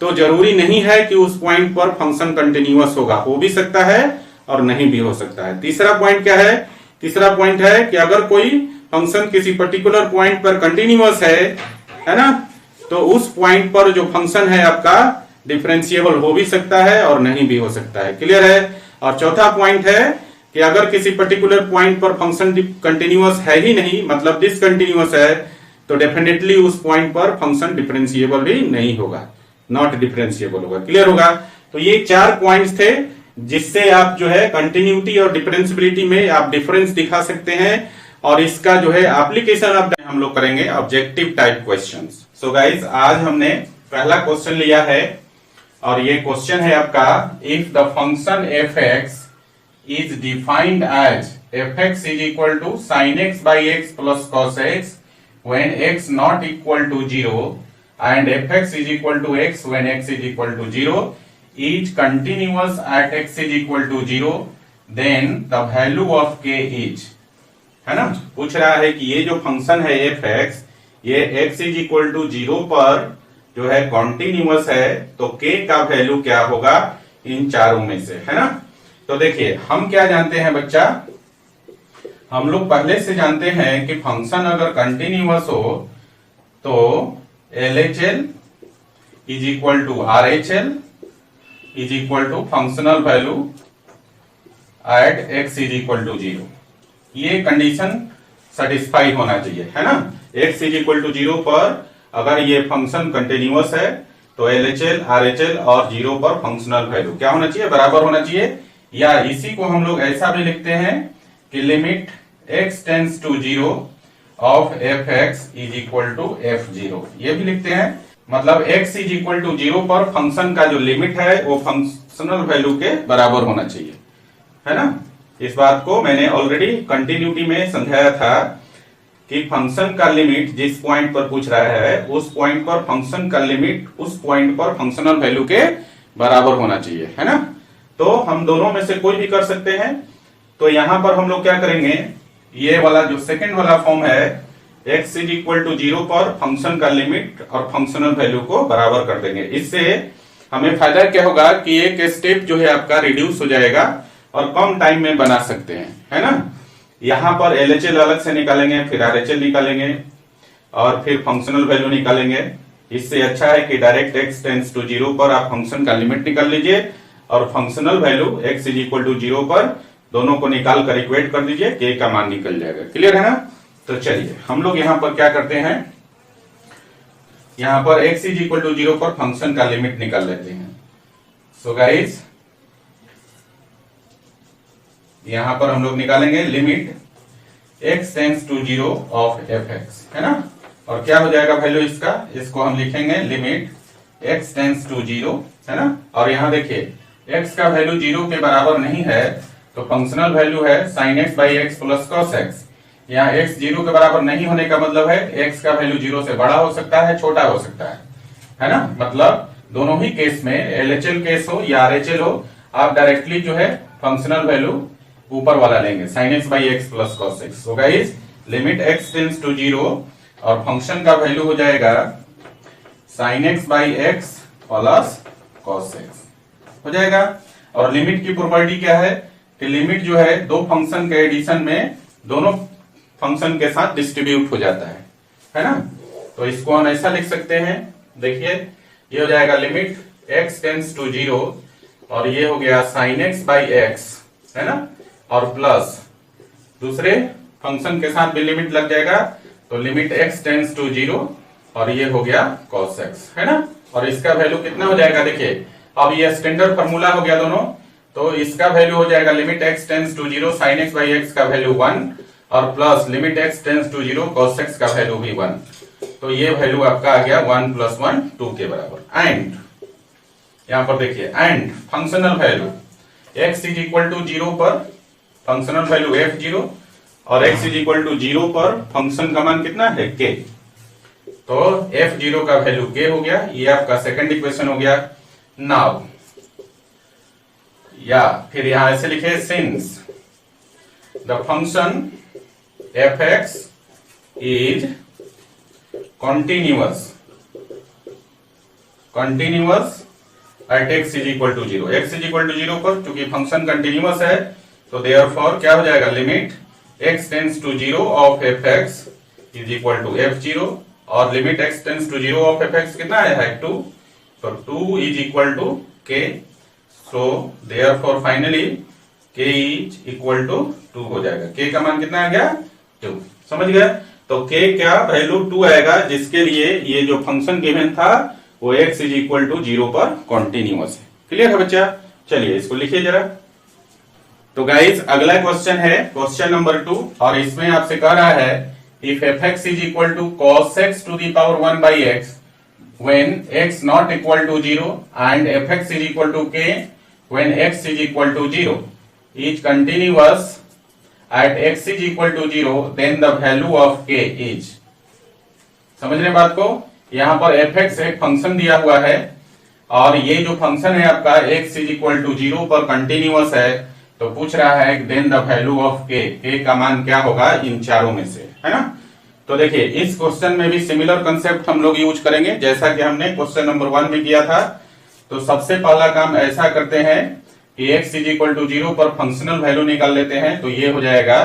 तो जरूरी नहीं है कि उस पॉइंट पर फंक्शन कंटिन्यूअस होगा। हो भी सकता है और नहीं भी हो सकता है। तीसरा पॉइंट क्या है, तीसरा पॉइंट है कि अगर कोई फंक्शन किसी पर्टिकुलर पॉइंट पर कंटिन्यूअस है ना, तो उस पॉइंट पर जो फंक्शन है आपका डिफरेंशिएबल हो भी सकता है और नहीं भी हो सकता है। क्लियर है। और चौथा पॉइंट है कि अगर किसी पर्टिकुलर पॉइंट पर फंक्शन कंटिन्यूअस है ही नहीं, मतलब डिसकंटिन्यूअस है, तो डेफिनेटली उस पॉइंट पर फंक्शन डिफरेंशिएबल भी नहीं होगा, नॉट डिफरेंशिएबल होगा। क्लियर होगा। तो ये 4 पॉइंट्स थे जिससे आप जो है कंटिन्यूटी और डिफरेंशिएबिलिटी में आप डिफरेंस दिखा सकते हैं। और इसका जो है एप्लीकेशन आप हम लोग करेंगे objective type questions. So guys, आज हमने पहला क्वेश्चन लिया है और ये क्वेश्चन है आपका, if the function f x is defined as fx is equal to sin x by x plus cos x when x not equal to 0 and fx is equal to x when x is equal to 0 is continuous at x is equal to 0 then the value of k is, है ना। पूछ रहा है कि ये जो फंक्शन है fx, ये x is equal to 0 पर जो है कॉन्टिन्यूअस है तो k का वैल्यू क्या होगा इन चारों में से, है ना। तो देखिए हम क्या जानते हैं बच्चा, हम लोग पहले से जानते हैं कि फंक्शन अगर कंटिन्यूअस हो तो LHL is equal to RHL is equal to functional value at x is equal to 0। ये कंडीशन सेटिस्फाई होना चाहिए, है ना। x इज इक्वल टू 0 पर अगर ये फंक्शन कंटिन्यूअस है तो LHL RHL और 0 पर फंक्शनल वैल्यू क्या होना चाहिए, बराबर होना चाहिए। या इसी को हम लोग ऐसा भी लिखते हैं कि limit x tends to 0 of fx is equal to f0, ये भी लिखते हैं। मतलब x इज इक्वल टू 0 पर फंक्शन का जो लिमिट है वो फंक्शनल वैल्यू के बराबर होना चाहिए, है ना। इस बात को मैंने ऑलरेडी कंटिन्यूटी में समझाया था कि फंक्शन का लिमिट जिस पॉइंट पर पूछ रहा है उस पॉइंट पर फंक्शन का लिमिट उस पॉइंट पर फंक्शनल वैल्यू के बराबर होना चाहिए, है ना। तो हम दोनों में से कोई भी कर सकते हैं। तो यहां पर हम लोग क्या करेंगे, ये वाला जो सेकंड वाला फॉर्म है x इज इक्वल टू 0 पर फंक्शन का लिमिट और फंक्शनल वैल्यू को बराबर कर देंगे। इससे हमें फायदा क्या होगा कि एक स्टेप जो है आपका रिड्यूस हो जाएगा और कम टाइम में बना सकते हैं, है ना। यहां पर LHL अलग से निकालेंगे, फिर RHL निकालेंगे और फिर फंक्शनल वैल्यू निकालेंगे। इससे अच्छा है कि डायरेक्ट x टेंड्स टू 0 पर आप फंक्शन का लिमिट निकाल लीजिए और functional value x is equal to 0 पर दोनों को निकाल कर इक्वेट कर दीजिए, k का मान निकल जाएगा। क्लियर है ना। तो चलिए हम लोग यहां पर क्या करते हैं, यहां पर x इज इक्वल टू 0 पर फंक्शन का लिमिट निकाल लेते हैं। सो गाइस यहां पर हम लोग निकालेंगे limit x tends to 0 of fx, है ना। और क्या हो जाएगा वैल्यू इसका, इसको हम लिखेंगे लिमिट x टेंड्स टू 0, है ना। और यहां देखिए x का वैल्यू 0 के बराबर नहीं है तो फंक्शनल वैल्यू है sin x by x plus cos x. यहाँ x 0 के बराबर नहीं होने का मतलब है x का वैल्यू 0 से बड़ा हो सकता है, छोटा हो सकता है ना। मतलब दोनों ही केस में LHL केस हो या RHL हो आप डायरेक्टली जो है फंक्शनल वैल्यू ऊपर वाला लेंगे sin x by x plus cos x. So guys limit x tends to 0 और फंक्शन का वैल्यू हो जाएगा sin x by x plus cos x हो जाएगा। और लिमिट की प्रॉपर्टी क्या है कि लिमिट जो है दो फंक्शन के एडिशन में दोनों फंक्शन के साथ डिस्ट्रीब्यूट हो जाता है ना। तो इसको हम ऐसा लिख सकते हैं, देखिए ये हो जाएगा लिमिट x टेंड्स टू 0 और ये हो गया sin x बाई एक्स, है ना। और प्लस दूसरे फंक्शन के साथ भी लिमिट लग जाएगा तो लिमिट x टेंड्स टू 0 और ये हो गया cos x, है ना। और इसका वैल्यू कितना हो जाएगा, देखिए अब ये स्टैंडर्ड फार्मूला हो गया दोनों, तो इसका वैल्यू हो जाएगा limit x tends to 0 sin x by x का वैल्यू 1 और plus limit x tends to 0 cos x का वैल्यू भी 1। तो ये वैल्यू आपका आ गया 1 प्लस 1 2 के बराबर। एंड यहां पर देखिए and functional value x is equal to 0 पर फंक्शनल वैल्यू f0 और x इज इक्वल टू 0 पर फंक्शन का मान कितना है k। तो f0 का वैल्यू k हो गया, ये आपका सेकंड इक्वेशन हो गया। नाउ या फिर यहां ऐसे लिखे since the function fx is continuous at x is equal to 0, x is equal to 0 पर चूंकि फंक्शन कंटिन्यूअस है तो देयरफॉर क्या हो जाएगा limit x tends to 0 of fx is equal to f0 और limit x tends to 0 of fx कितना है 2, तो 2 is equal to k। So therefore finally k is equal to 2 हो जाएगा। k का मान कितना आ गया 2, समझ गया। तो k क्या वैल्यू 2 आएगा जिसके लिए ये जो फंक्शन गिवन था वो x इज इक्वल टू 0 पर कॉन्टिन्यूअस है। क्लियर है बच्चा, चलिए इसको लिखिए जरा। तो गाइस अगला क्वेश्चन है क्वेश्चन नंबर 2 और इसमें आपसे कह रहा है if fx is equal to cos x to the power 1 by x when x not equal to 0 and fx is equal to k when x is equal to 0 is continuous at x is equal to 0 then the value of k is। समझ रहे बात को, यहां पर fx एक फंक्शन दिया हुआ है और ये जो फंक्शन है आपका x इज इक्वल टू 0 पर कंटिन्यूअस है तो पूछ रहा है then the value of k का मान क्या होगा इन चारों में से, है ना। तो देखिए इस क्वेश्चन में भी सिमिलर कंसेप्ट हम लोग यूज करेंगे जैसा कि हमने क्वेश्चन नंबर 1 में किया था। तो सबसे पहला काम ऐसा करते हैं कि x इज इक्वल टू 0 पर फंक्शनल वैल्यू निकाल लेते हैं, तो ये हो जाएगा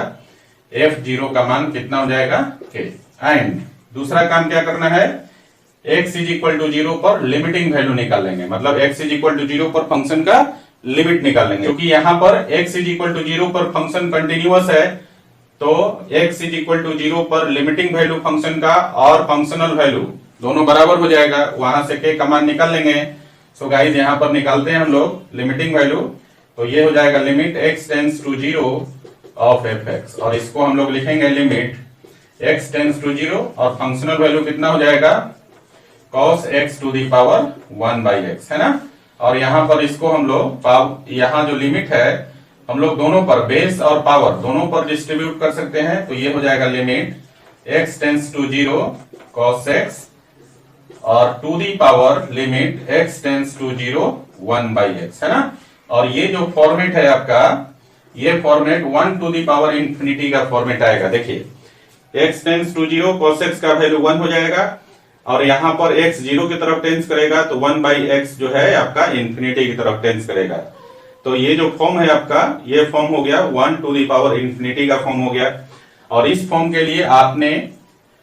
f0 का मान कितना हो जाएगा k। एंड दूसरा काम क्या करना है, x इज इक्वल टू 0 पर लिमिटिंग वैल्यू निकाल लेंगे, मतलब x इज इक्वल टू 0 पर फंक्शन का लिमिट निकाल लेंगे, क्योंकि यहां पर x इज इक्वल टू 0 पर फंक्शन कंटिन्यूअस है, तो x इज इक्वल टू 0 पर लिमिटिंग वैल्यू फंक्शन का और फंक्शनल वैल्यू दोनों बराबर हो जाएगा, वहां से k का मान निकाल लेंगे। सो गाइस यहां पर निकालते हैं हम लोग लिमिटिंग वैल्यू, तो ये हो जाएगा limit x tends to 0 of fx, और इसको हम लोग लिखेंगे लिमिट x टेंड्स टू 0 और फंक्शनल वैल्यू कितना हो जाएगा cos x to the power 1/x, है ना। और यहां पर इसको हम लोग यहां जो लिमिट है हम लोग दोनों पर, बेस और पावर दोनों पर डिस्ट्रीब्यूट कर सकते हैं, तो ये हो जाएगा limit x tends to 0 cos x और to the power limit x tends to 0 1/x, है ना। और ये जो फॉर्मेट है आपका, ये format 1 to the power infinity का फॉर्मेट आएगा। देखिए x tends to 0 cos x का वैल्यू 1 हो जाएगा, और यहां पर x 0 की तरफ टेंस करेगा तो 1/x जो है आपका इंफिनिटी की तरफ टेंस करेगा। तो ये जो फॉर्म है आपका, ये फॉर्म हो गया 1 टू दी पावर इंफिनिटी का फॉर्म हो गया। और इस फॉर्म के लिए आपने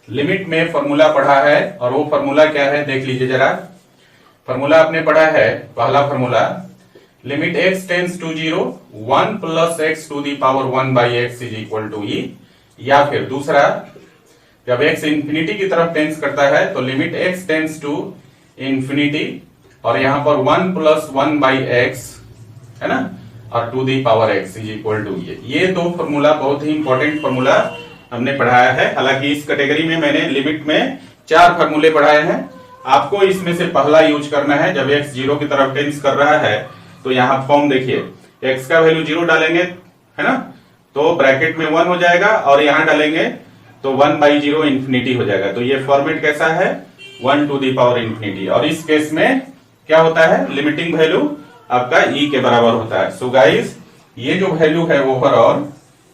लिमिट में फॉर्मूला पढ़ा है, और वो फॉर्मूला क्या है देख लीजिए जरा। फॉर्मूला आपने पढ़ा है, पहला formula limit x tends to 0 1 plus x to the power 1/x is equal to e, या फिर दूसरा जब x इंफिनिटी की तरफ टेंस करता है तो limit x tends to infinity और यहां पर 1 प्लस 1/x, है ना, और to the power x is equal to ये दो फॉर्मूला बहुत ही इंपॉर्टेंट फॉर्मूला हमने पढ़ाया है। हालांकि इस कैटेगरी में मैंने लिमिट में 4 फॉर्मूले पढ़ाए हैं, आपको इसमें से पहला यूज करना है। जब x 0 की तरफ टेंस कर रहा है तो यहाँ फॉर्म देखिए, x का वैल्यू 0 डालेंगे, है ना, तो ब्रैकेट में 1 हो जाएगा, और यहां डालेंगे तो 1/0 इंफिनिटी हो जाएगा। तो ये फॉर्मेट कैसा है, 1 टू दी पावर इंफिनिटी। और इस केस में क्या होता है, लिमिटिंग वैल्यू आपका e के बराबर होता है। सो गाइस ये जो वैल्यू है ओवरऑल,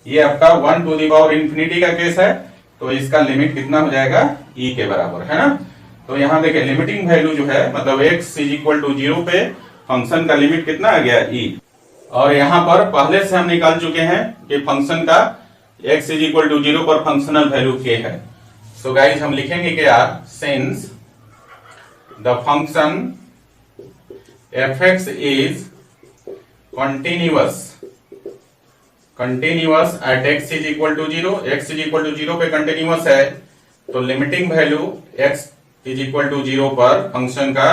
ये आपका 1 टू दी पावर इंफिनिटी का केस है, तो इसका लिमिट कितना हो जाएगा e के बराबर, है ना। तो यहाँ देखिए लिमिटिंग वैल्यू जो है, मतलब x इज इक्वल टू 0 पे फंक्शन का लिमिट कितना आ गया e, और यहाँ पर पहले से हम निकाल चुके हैं कि फंक्शन का x इज इक्वल टू 0 पर फंक्शनल वैल्यू k है। सो गाइस हम लिखेंगे क्या, since the function fx is continuous at x is equal to 0, x is equal to 0 पे कंटिन्यूअस है, तो limiting value x is equal to 0 पर फंक्शन का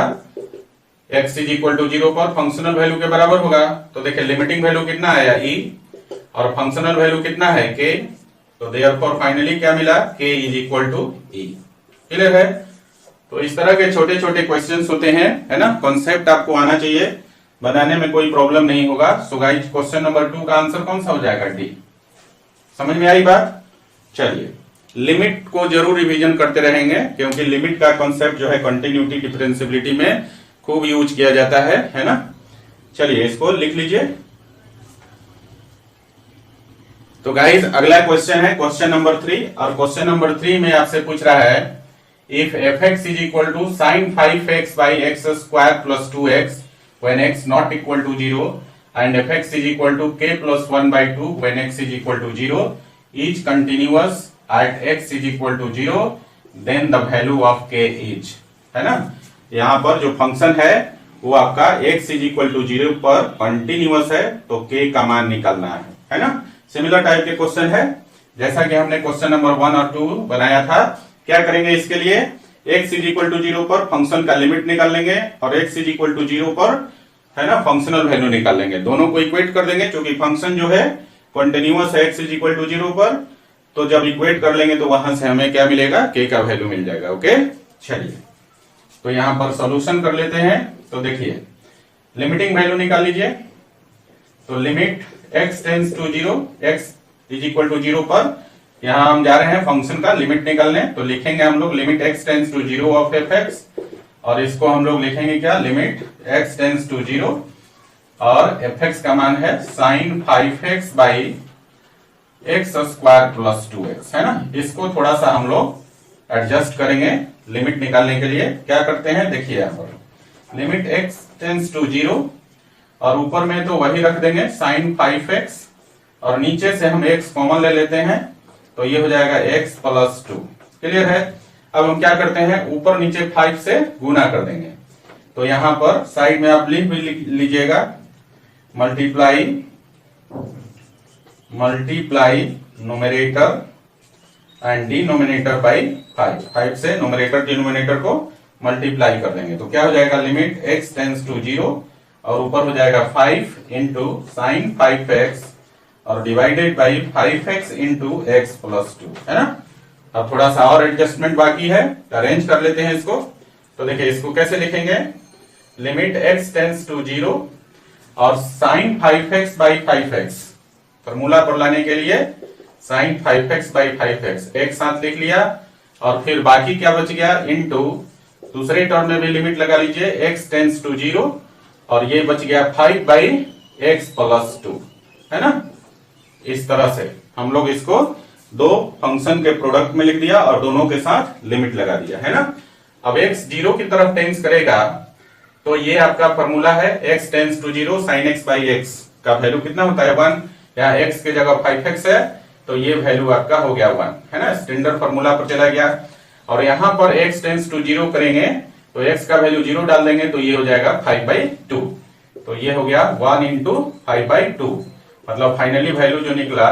x is equal to 0 पर फंक्शनल वैल्यू के बराबर होगा। तो देखिए लिमिटिंग वैल्यू कितना आया e, और फंक्शनल वैल्यू कितना है k, तो देयरफॉर फाइनली क्या मिला, k is equal to e। Clear है। तो इस तरह के छोटे छोटे क्वेश्चंस होते हैं, है ना, कॉन्सेप्ट आपको आना चाहिए, बनाने में कोई प्रॉब्लम नहीं होगा। सो गाइस क्वेश्चन नंबर 2 का आंसर कौन सा हो जाएगा, डी। समझ में आई बात। चलिए लिमिट को जरूर रिवीजन करते रहेंगे, क्योंकि लिमिट का कॉन्सेप्ट जो है कंटिन्यूटी डिफरेंशियबिलिटी में खूब यूज किया जाता है ना। चलिए इसको लिख लीजिए। तो गाइस अगला क्वेश्चन है क्वेश्चन नंबर 3, और क्वेश्चन नंबर 3 में आपसे पूछ रहा है if fx is equal to sin 5x by x square plus 2x when x not equal to 0 and fx is equal to k plus 1/2 when x is equal to 0 each continuous at x is equal to 0 then the value of k is, है ना। यहाँ पर जो फंक्शन है वो आपका x is equal to 0 पर कंटिन्यूअस है, तो k का मान निकालना है ना। सिमिलर टाइप के क्वेश्चन है, जैसा कि हमने क्वेश्चन नंबर 1 और 2 बनाया था। क्या करेंगे इसके लिए, x इज इक्वल टू 0 पर फंक्शन का लिमिट निकाल लेंगे, और x इज इक्वल टू 0 पर, है ना, फंक्शनल वैल्यू निकाल लेंगे, दोनों को इक्वेट कर देंगे, क्योंकि फंक्शन जो है कंटिन्यूअस है x इज इक्वल टू 0 पर, तो जब इक्वेट कर लेंगे तो वहां से हमें क्या मिलेगा, k का वैल्यू मिल जाएगा। ओके चलिए तो यहां पर सॉल्यूशन कर लेते हैं। तो देखिए लिमिटिंग वैल्यू निकाल लीजिए, तो limit x tends to 0, x is equal to 0 पर यहां हम जा रहे हैं फंक्शन का लिमिट निकालने, तो लिखेंगे हम लोग limit x tends to 0 of fx, और इसको हम लोग लिखेंगे क्या, लिमिट x टेंड्स टू 0, और fx का मान है sin 5x by x square plus 2x, है ना। इसको थोड़ा सा हम लोग एडजस्ट करेंगे लिमिट निकालने के लिए। क्या करते हैं, देखिए यहाँ पर लिमिट x टेंड्स टू 0 और ऊपर में तो वही रख देंगे sin 5x, और नीचे से हम x कॉमन ले लेते हैं तो ये हो जाएगा x प्लस 2। क्लियर है। अब हम क्या करते हैं, ऊपर नीचे 5 से गुना कर देंगे। तो यहां पर साइड में आप लिख भी लिजिएगा multiply numerator and denominator by 5 से न्यूमरेटर डिनोमिनेटर को मल्टीप्लाई कर देंगे तो क्या हो जाएगा, लिमिट x टेंड्स टू 0 और ऊपर हो जाएगा 5 इंटू साइन 5x और divided by 5x into x plus 2, है ना। अब थोड़ा सा और एडजस्टमेंट बाकी है, अरेंज कर लेते हैं इसको। तो देखिए इसको कैसे लिखेंगे, लिमिट x टेंड्स टू 0 और sign 5x by 5x, formula पर लाने के लिए साइन 5x बाई 5x एक साथ लिख लिया, और फिर बाकी क्या बच गया, इनटू दूसरे टर्म में भी लिमिट लगा लीजिए x टेंड्स टू 0 और ये बच गया 5 बाई एक्स प्लस 2, है ना। इस तरह से हम लोग इसको दो फंक्शन के प्रोडक्ट में लिख दिया और दोनों के साथ लिमिट लगा दिया, है ना। अब x 0 की तरफ टेंस करेगा तो ये आपका फॉर्मूला है x tends to 0 sine x by x का वैल्यू कितना होता है 1, यहाँ x के जगह 5x है तो ये वैल्यू आपका हो गया 1, है ना। स्टैंडर्ड फॉर्मूला पर चला गया और यहाँ पर x टेंस टू 0 करेंगे तो x का वैल्यू 0 डाल देंगे तो ये हो जाएगा 5/2, तो ये हो गया 1 इंटू 5/2, मतलब फाइनली वैल्यू जो निकला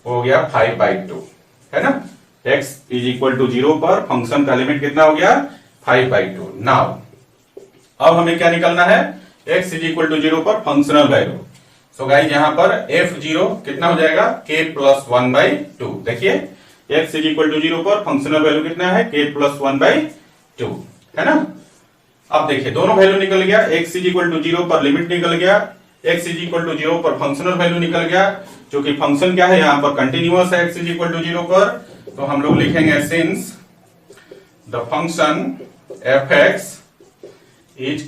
वो हो गया 5/2, है ना। x इज इक्वल टू 0 पर फंक्शन का लिमिट कितना हो गया 5/2। नाउ अब हमें क्या निकालना है, x इज इक्वल टू 0 पर फंक्शनल वैल्यू। सो गाइस यहाँ पर f0 कितना हो जाएगा k प्लस 1/2। देखिए x इज इक्वल टू 0 पर फंक्शनल वैल्यू कितना है k प्लस 1/2, है ना। अब देखिए दोनों वैल्यू निकल गया, x इज इक्वल टू 0 पर लिमिट निकल गया, x इज इक्वल टू 0 पर फंक्शनल वैल्यू निकल गया, जो कि फंक्शन क्या है यहाँ पर कंटिन्यूअस है x इज इक्वल टू 0 पर। तो हम लोग लिखेंगे since the function fx is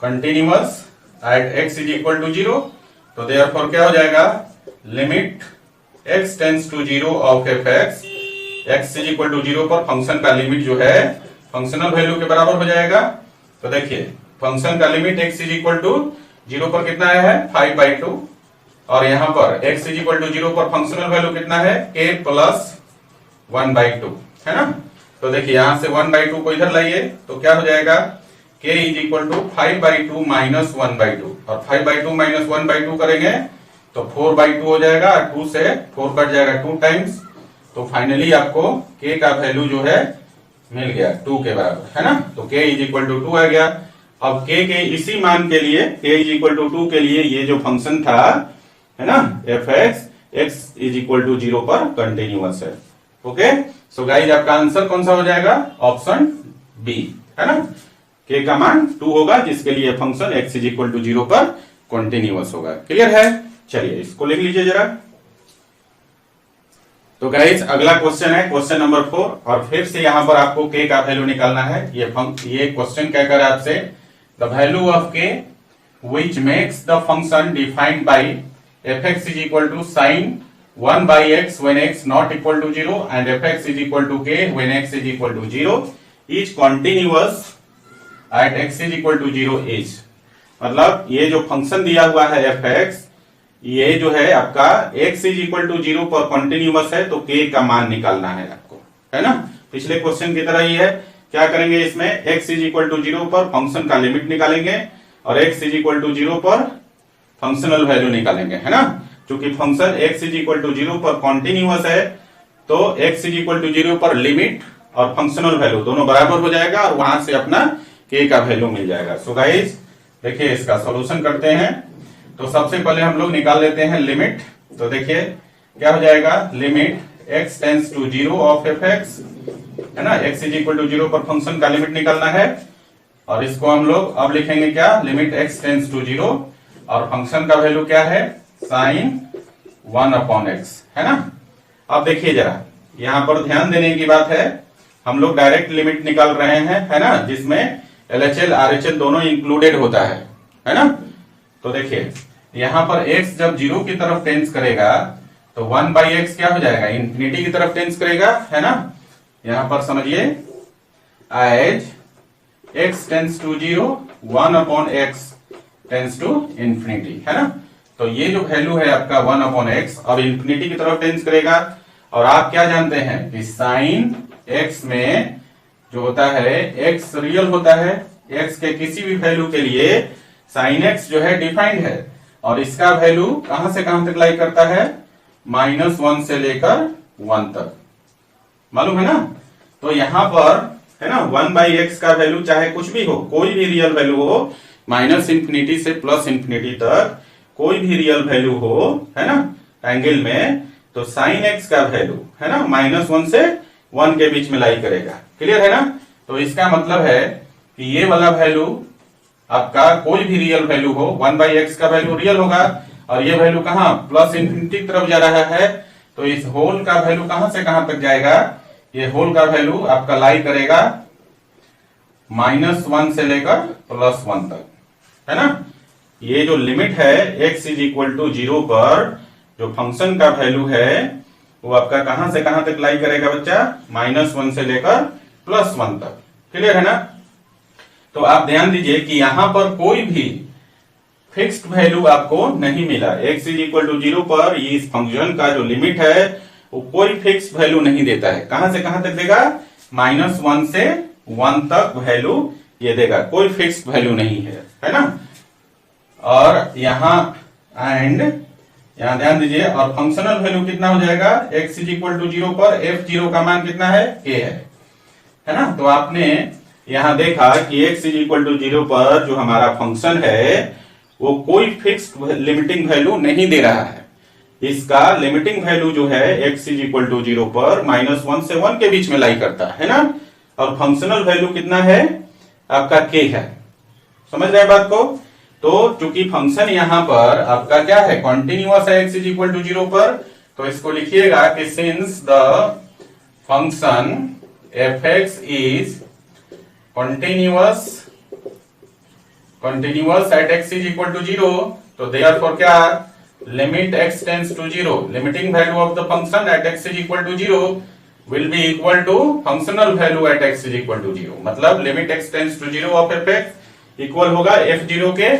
continuous at x is equal to 0, तो देयरफॉर क्या हो जाएगा, limit x tends to 0 of fx, x is equal to 0 पर फंक्शन का लिमिट जो है फंक्शनल वैल्यू के बराबर हो जाएगा। तो देखिए फंक्शन का limit x is equal to 0 पर कितना आया है 5/2 और यहाँ पर x इज इक्वल टू 0 पर फंक्शनल वैल्यू कितना है k प्लस 1/2, है ना। तो देखिए यहां से 1/2 को इधर लाइए तो क्या हो जाएगा, k is equal to 5/2 minus 1/2 और 5/2 माइनस 1/2 करेंगे तो 4/2 हो जाएगा, 2 से 4 कट जाएगा 2 टाइम्स, तो फाइनली आपको k का वैल्यू जो है मिल गया 2 के बराबर, है ना। तो k इज इक्वल टू 2 आ गया। अब k के इसी मान के लिए k इज इक्वल टू 2 के लिए ये जो फंक्शन था, है ना, fx x is equal to 0 पर कंटिन्यूअस है। ओके, सो गाइज आपका आंसर कौन सा हो जाएगा, ऑप्शन बी, है ना। k का मान 2 होगा जिसके लिए function x is equal to 0 पर कंटिन्यूअस होगा। क्लियर है, चलिए इसको लिख लीजिए जरा। तो गाइज अगला क्वेश्चन है क्वेश्चन नंबर 4 और फिर से यहां पर आपको k का वैल्यू निकालना है। ये क्वेश्चन क्या कर रहा है आपसे, the value of k which makes the function defined by fx is equal to sin 1/x when x not equal to 0 and fx is equal to k when x is equal to 0 is continuous at x is equal to 0 is, मतलब ये जो फंक्शन दिया हुआ है fx, ये जो है आपका x इज इक्वल टू 0 पर कंटिन्यूअस है तो k का मान निकालना है आपको, है ना। पिछले क्वेश्चन की तरह ही है, क्या करेंगे इसमें, x इज इक्वल टू 0 पर फंक्शन का लिमिट निकालेंगे और x इज इक्वल टू 0 पर फंक्शनल वैल्यू निकालेंगे, है ना। क्योंकि function x is equal to 0 पर कंटिन्यूअस है तो x इज इक्वल टू 0 पर लिमिट और फंक्शनल वैल्यू दोनों बराबर हो जाएगा और वहां से अपना k का वैल्यू मिल जाएगा। सो गाइस देखिए इसका सॉल्यूशन करते हैं। तो सबसे पहले हम लोग निकाल लेते हैं लिमिट। तो देखिए क्या हो जाएगा, limit x tends to 0 of fx, है ना, x इज इक्वल टू 0 पर फंक्शन का लिमिट निकालना है और इसको हम लोग अब लिखेंगे क्या, लिमिट x टेंड्स टू 0 और फंक्शन का वैल्यू क्या है sin 1/x, है ना। अब देखिए जरा यहां पर ध्यान देने की बात है, हम लोग डायरेक्ट लिमिट निकाल रहे हैं, है ना, जिसमें LHL RHL दोनों इंक्लूडेड होता है ना। तो देखिए यहां पर x जब 0 की तरफ टेंस करेगा तो 1/x क्या हो जाएगा, इंफिनिटी की तरफ टेंस करेगा, है ना। यहां पर समझिए as x tends to 0, 1 upon x tends to infinity, है ना। तो ये जो वैल्यू है आपका 1 अपॉन x अब इंफिनिटी की तरफ टेंस करेगा। और आप क्या जानते हैं कि साइन x में जो होता है x रियल होता है, x के किसी भी वैल्यू के लिए साइन x जो है डिफाइंड है और इसका वैल्यू कहां से कहां तक लाई करता है, -1 से लेकर 1 तक, मालूम है ना। तो यहां पर है ना 1/x का वैल्यू चाहे कुछ भी हो, कोई भी रियल वैल्यू हो, -इंफिनिटी से +इंफिनिटी तक कोई भी रियल वैल्यू हो, है ना, एंगल में, तो साइन x का वैल्यू है ना -1 से 1 के बीच में लाई करेगा। क्लियर है ना। तो इसका मतलब है कि ये वाला वैल्यू आपका कोई भी रियल वैल्यू हो, 1/x का वैल्यू रियल होगा और ये वैल्यू कहां +इंफिनिटी की तरफ जा रहा है, तो इस होल का वैल्यू कहां से कहां तक जाएगा, ये होल का वैल्यू आपका लाई करेगा -1 से लेकर +1 तक, है ना। ये जो लिमिट है x इज इक्वल टू 0 पर जो फंक्शन का वैल्यू है वो आपका कहां से कहां तक लाई करेगा बच्चा, -1 से लेकर +1 तक। क्लियर है ना। तो आप ध्यान दीजिए कि यहां पर कोई भी फिक्स्ड वैल्यू आपको नहीं मिला। x इज इक्वल टू 0 पर ये इस फंक्शन का जो लिमिट है वो कोई फिक्स्ड वैल्यू नहीं देता है। कहां से कहां तक देगा, -1 से 1 तक वैल्यू ये देगा, कोई फिक्स्ड वैल्यू नहीं है ना। और यहां ध्यान दीजिए, और फंक्शनल वैल्यू कितना हो जाएगा, x इज इक्वल टू 0 पर f0 का मान कितना है, k है ना। तो आपने यहां देखा कि x इज इक्वल टू 0 पर जो हमारा फंक्शन है वो कोई फिक्स्ड लिमिटिंग वैल्यू नहीं दे रहा है। इसका लिमिटिंग वैल्यू जो है x इज इक्वल टू 0 पर -1 से 1 के बीच में लाई करता है ना। और फंक्शनल वैल्यू कितना है आपका k है, समझ रहे हैं बात को। तो चूंकि फंक्शन यहां पर आपका क्या है, कॉन्टिन्यूअस है x इज इक्वल टू 0 पर, तो इसको लिखिएगा कि since the function f(x) is continuous at x is equal to 0, तो therefore क्या, limit x tends to 0, limiting value of the function at x is equal to 0 will be equal to functional value at x is equal to 0। मतलब limit x tends to 0 of f(x) equal होगा f0 के,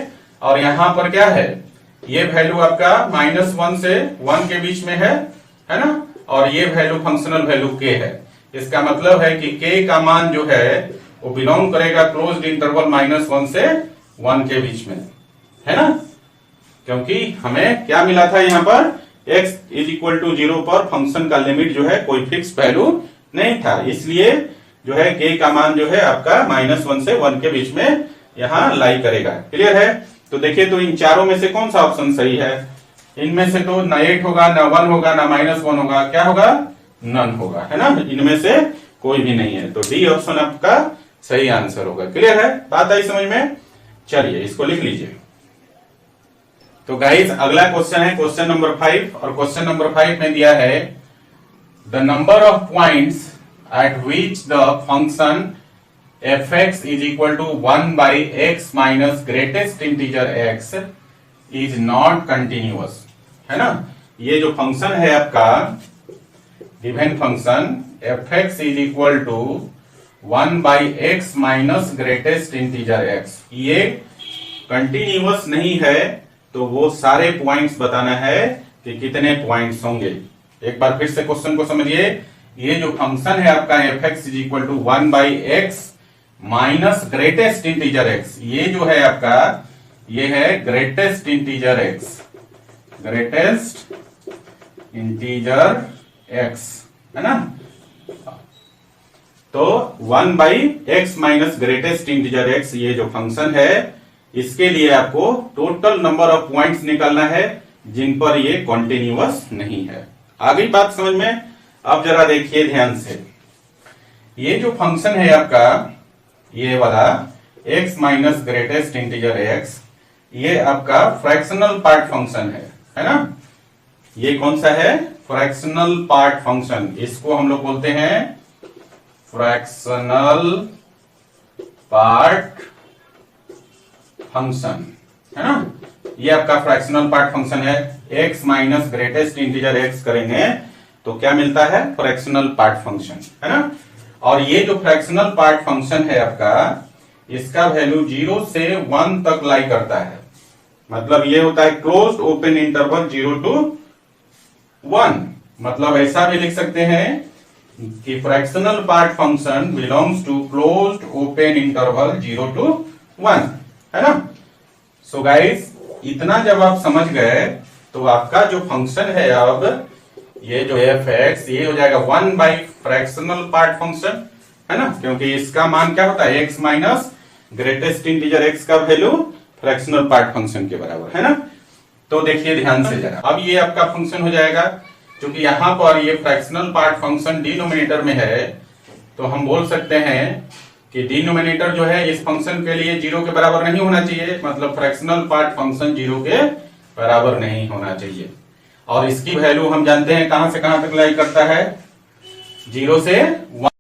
और यहां पर क्या है, ये वैल्यू आपका -1 से 1 के बीच में है ना, और ये वैल्यू फंक्शनल वैल्यू k है। इसका मतलब है कि k का मान जो है वो बिलोंग करेगा क्लोज्ड इंटरवल -1 से 1 के बीच में, है ना। क्योंकि हमें क्या मिला था यहाँ पर, x इज इक्वल टू 0 पर फंक्शन का लिमिट जो है कोई फिक्स वैल्यू नहीं था, इसलिए जो है k का मान जो है आपका -1 से 1 के बीच में यहाँ लाई करेगा। क्लियर है। तो देखिए, तो इन चारों में से कौन सा ऑप्शन सही है, इनमें से तो ना 8 होगा, ना 1 होगा, ना -1 होगा, क्या होगा, नन होगा, है ना। इनमें से कोई भी नहीं है, तो डी ऑप्शन आपका सही आंसर होगा। क्लियर है, बात आई समझ में। चलिए इसको लिख लीजिए। तो गाइस अगला क्वेश्चन है क्वेश्चन नंबर 5, और क्वेश्चन नंबर 5 में दिया है the number of points at which the function f(x) is equal to 1/x minus greatest integer x is not continuous, है ना। ये जो फंक्शन है आपका given function f(x) is equal to 1/x minus greatest integer x, ये कंटिन्यूअस नहीं है, तो वो सारे पॉइंट्स बताना है कि कितने पॉइंट्स होंगे। एक बार फिर से क्वेश्चन को समझिए। ये जो फंक्शन है आपका f(x) is equal to 1/x minus greatest integer x, ये जो है आपका ये है greatest integer x, greatest integer x, है ना। तो 1/x minus greatest integer x ये जो फंक्शन है, इसके लिए आपको टोटल नंबर ऑफ पॉइंट्स निकालना है जिन पर ये कॉन्टिन्यूअस नहीं है। आ गई बात समझ में। अब जरा देखिए ध्यान से, ये जो फंक्शन है आपका ये वाला x minus greatest integer x, ये आपका फ्रैक्शनल पार्ट फंक्शन है ना। ये कौन सा है, फ्रैक्शनल पार्ट फंक्शन, इसको हम लोग बोलते हैं फ्रैक्शनल पार्ट फंक्शन, है ना। ये आपका फ्रैक्शनल पार्ट फंक्शन है। x minus greatest integer x करेंगे तो क्या मिलता है, फ्रैक्शनल पार्ट फंक्शन, है ना। और ये जो फ्रैक्शनल पार्ट फंक्शन है आपका, इसका वैल्यू 0 से 1 तक लाई करता है, मतलब ये होता है क्लोज्ड ओपन इंटरवल 0 to 1। मतलब ऐसा भी लिख सकते हैं कि fractional part function belongs to closed open interval 0 to 1, है ना। सो गाइस, इतना जब आप समझ गए तो आपका जो फंक्शन है अब ये जो एफ एक्स, ये हो जाएगा 1 बाई फ्रैक्शनल पार्ट फंक्शन, है ना, क्योंकि इसका मान क्या होता है, x minus greatest integer x का वैल्यू फ्रैक्शनल पार्ट फंक्शन के बराबर, है ना। तो देखिए ध्यान से जरा, अब ये आपका फंक्शन हो जाएगा, क्योंकि यहां पर ये फ्रैक्शनल पार्ट फंक्शन डिनोमिनेटर में है, तो हम बोल सकते हैं कि डिनोमिनेटर जो है इस फंक्शन के लिए 0 के बराबर नहीं होना चाहिए, मतलब फ्रैक्शनल पार्ट फंक्शन 0 के बराबर नहीं होना चाहिए। और इसकी वैल्यू हम जानते हैं कहां से कहां तक लाई करता है, 0 से 1।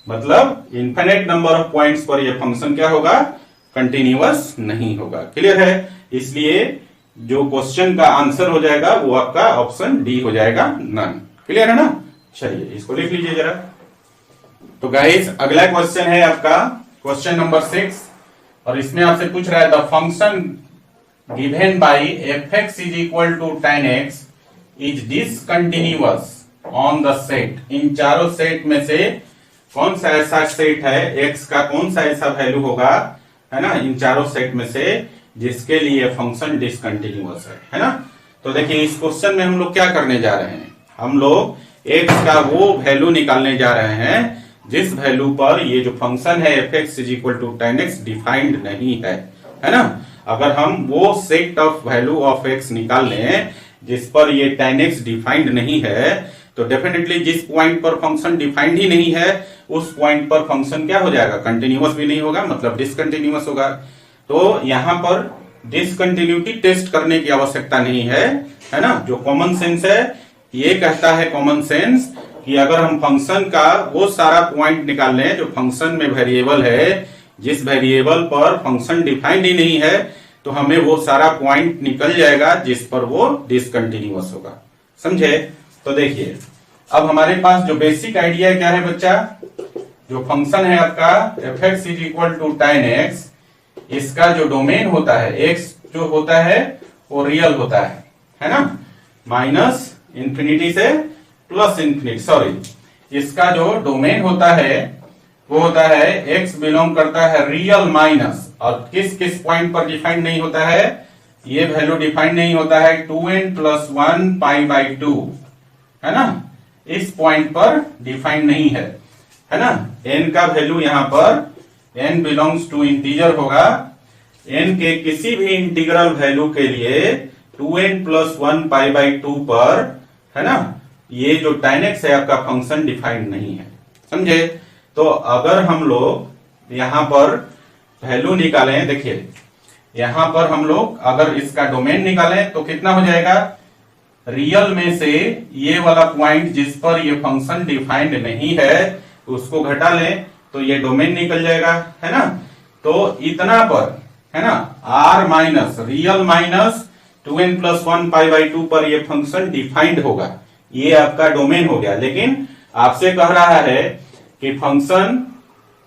मतलब इनफिनिट नंबर ऑफ पॉइंट्स पर यह फंक्शन क्या होगा, कंटिन्यूअस नहीं होगा। क्लियर है, इसलिए जो क्वेश्चन का आंसर हो जाएगा वो आपका ऑप्शन डी हो जाएगा, नन। क्लियर है ना। चलिए इसको लिख लीजिए जरा। तो गाइस, अगला क्वेश्चन है आपका क्वेश्चन नंबर 6, और इसमें आपसे पूछ रहा है the function given by F x is equal to tan x is discontinuous on the set. इन चारों सेट में से कौन सा ऐसा सेट है, x का कौन सा ऐसा वैल्यू होगा, है ना, इन चारों सेट में से जिसके लिए फंक्शन डिसकंटिन्यूअस है ना। तो देखिए इस क्वेश्चन में हम लोग क्या करने जा रहे हैं, हम लोग x का वो वैल्यू निकालने जा रहे हैं जिस वैल्यू पर ये जो फंक्शन है f x is equal to tan x defined नहीं है ना। अगर हम वो set of value of x निकाल लें जिस पर ये tan x डिफाइंड नहीं है, तो डेफिनेटली जिस पॉइंट पर फंक्शन डिफाइंड ही नहीं है उस पॉइंट पर फंक्शन क्या हो जाएगा, कंटिन्यूअस भी नहीं होगा, मतलब डिसकंटिन्यूअस होगा। तो यहां पर डिसकंटिन्यूटी टेस्ट करने की आवश्यकता नहीं है ना। जो कॉमन सेंस है ये कहता है कॉमन सेंस कि अगर हम फंक्शन का वो सारा पॉइंट निकाल लें जो फंक्शन में वेरिएबल है, जिस वेरिएबल पर फंक्शन डिफाइंड ही नहीं है, तो हमें वो सारा पॉइंट निकल जाएगा जिस पर वो डिसकंटिन्यूअस होगा। समझे। तो देखिए अब हमारे पास जो बेसिक आइडिया क्या है बच्चा, जो फंक्शन है आपका f x is equal to tan x, इसका जो डोमेन होता है x जो होता है वो रियल होता है ना, माइनस इंफिनिटी से प्लस इंफिनिटी, सॉरी, इसका जो डोमेन होता है वो होता है x बिलोंग करता है रियल माइनस, और किस किस पॉइंट पर डिफाइंड नहीं होता है, ये वैल्यू डिफाइंड नहीं होता है 2n+1 π/2, है ना, इस पॉइंट पर डिफाइंड नहीं है ना। n का वैल्यू यहां पर n बिलोंग्स टू इंटीजर होगा, n के किसी भी इंटीग्रल वैल्यू के लिए 2n+1 π/2 पर, है ना, ये जो tan x है आपका फंक्शन डिफाइंड नहीं है। समझे। तो अगर हम लोग यहां पर वैल्यू निकालें, देखिए यहां पर हम लोग अगर इसका डोमेन निकालें तो कितना हो जाएगा, रियल में से ये वाला पॉइंट जिस पर ये फंक्शन डिफाइंड नहीं है उसको घटा लें तो ये डोमेन निकल जाएगा, है ना। तो इतना पर, है ना, r minus real minus 2n+1 π/2 पर ये फंक्शन डिफाइंड होगा, ये आपका डोमेन हो गया। लेकिन आपसे कह रहा है कि फंक्शन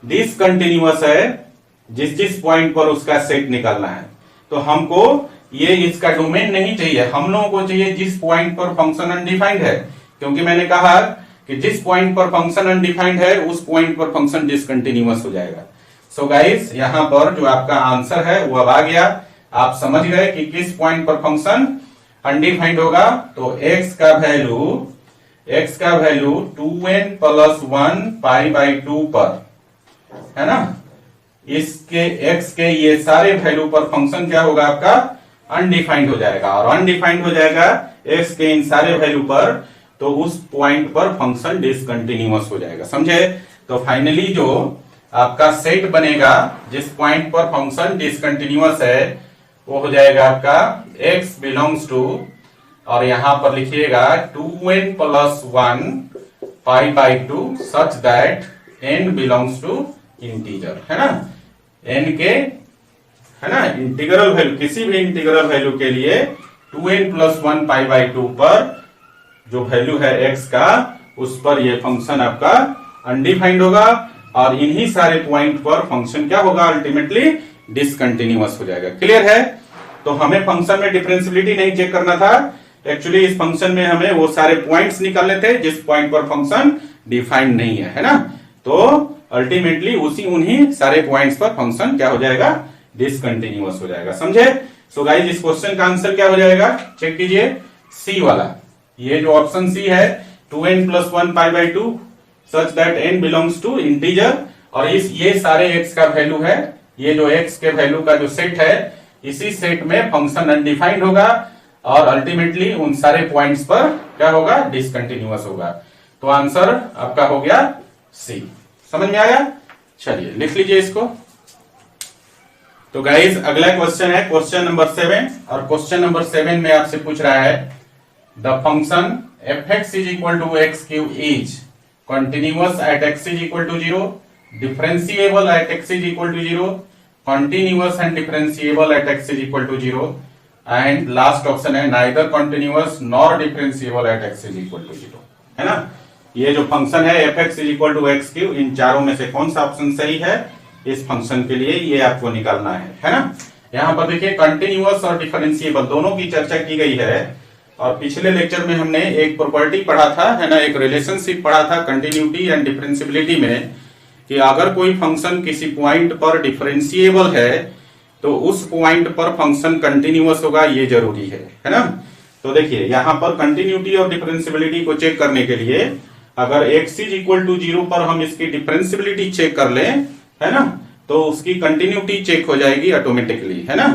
डिसकंटिन्यूअस है, जिस जिस पॉइंट पर उसका सेट निकालना है। तो हमको ये इसका डोमेन नहीं चाहिए, हम लोगों को चाहिए जिस पॉइंट पर फंक्शन अनडिफाइंड है, क्योंकि मैंने कहा कि जिस पॉइंट पर फंक्शन अनडिफाइंड है उस पॉइंट पर फंक्शन डिसकंटिन्यूअस हो जाएगा। सो गाइस, यहां पर जो आपका आंसर है वो अब आ गया। आप समझ गए कि किस पॉइंट पर फंक्शन अनडिफाइंड होगा। तो x का वैल्यू 2n+1 π/2 पर, है ना, इसके x के ये सारे वैल्यू पर फंक्शन क्या होगा आपका अनडिफाइंड हो जाएगा। और अनडिफाइंड हो जाएगा x के इन सारे वैल्यू पर, तो उस पॉइंट पर फंक्शन डिसकंटिन्यूअस हो जाएगा। समझे। तो फाइनली जो आपका सेट बनेगा जिस पॉइंट पर फंक्शन डिसकंटिन्यूअस है वो हो जाएगा आपका x बिलोंग्स टू, और यहां पर लिखिएगा 2n+1 π/2 such that n belongs to integer, है ना। n के, है ना, इंटीग्रल वैल्यू, किसी भी इंटीग्रल वैल्यू के लिए 2n+1 π/2 पर जो वैल्यू है x का, उस पर ये फंक्शन आपका अनडिफाइंड होगा और इन्हीं सारे पॉइंट पर फंक्शन क्या होगा अल्टीमेटली डिसकंटिन्यूअस हो जाएगा। क्लियर है। तो हमें फंक्शन में डिफरेंशियबिलिटी नहीं चेक करना था, एक्चुअली इस फंक्शन में हमें वो सारे पॉइंट्स निकालने थे जिस पॉइंट पर फंक्शन डिफाइंड नहीं है ना। तो अल्टीमेटली उन्हीं सारे पॉइंट्स पर फंक्शन क्या हो जाएगा डिसकंटिन्यूअस हो जाएगा। समझे। सो गाइस, इस क्वेश्चन का आंसर क्या हो जाएगा चेक कीजिए, सी वाला, ये जो ऑप्शन सी है 2n+1 π/2 such that n belongs to integer, और ये सारे x का वैल्यू है, ये जो x के वैल्यू का जो सेट है, इसी सेट में फंक्शन अनडिफाइंड होगा और अल्टीमेटली उन सारे पॉइंट्स पर क्या होगा डिसकंटिन्यूअस होगा। तो आंसर आपका हो गया सी। समझ में आया। चलिए लिख लीजिए इसको। तो गाइस, अगला क्वेश्चन है क्वेश्चन नंबर 7, और क्वेश्चन नंबर 7 में आपसे पूछ रहा है the function f(x = x³ is continuous at x = 0, differentiable at x = 0, continuous and differentiable at x = 0, and last option है neither continuous nor differentiable at x = 0, है ना। ये जो फंक्शन है f(x = x³, इन चारों में से कौन सा ऑप्शन सही है इस फंक्शन के लिए, ये आपको निकालना है ना। यहाँ पर देखिए कंटिन्यूअस और डिफरेंशिएबल दोनों की चर्चा की गई है, और पिछले लेक्चर में हमने एक प्रॉपर्टी पढ़ा था, है ना, एक रिलेशनशिप पढ़ा था कंटिन्यूटी एंड डिफरेंशियबिलिटी में, कि अगर कोई फंक्शन किसी पॉइंट पर डिफरेंशिएबल है तो उस पॉइंट पर फंक्शन कंटिन्यूअस होगा, ये जरूरी है ना। तो देखिए यहाँ पर कंटिन्यूटी और डिफरेंशियबिलिटी को चेक करने के लिए अगर x = 0 पर हम इसकी डिफरेंशियबिलिटी चेक कर लें, है ना, तो उसकी कंटिन्यूटी चेक हो जाएगी ऑटोमेटिकली, है ना।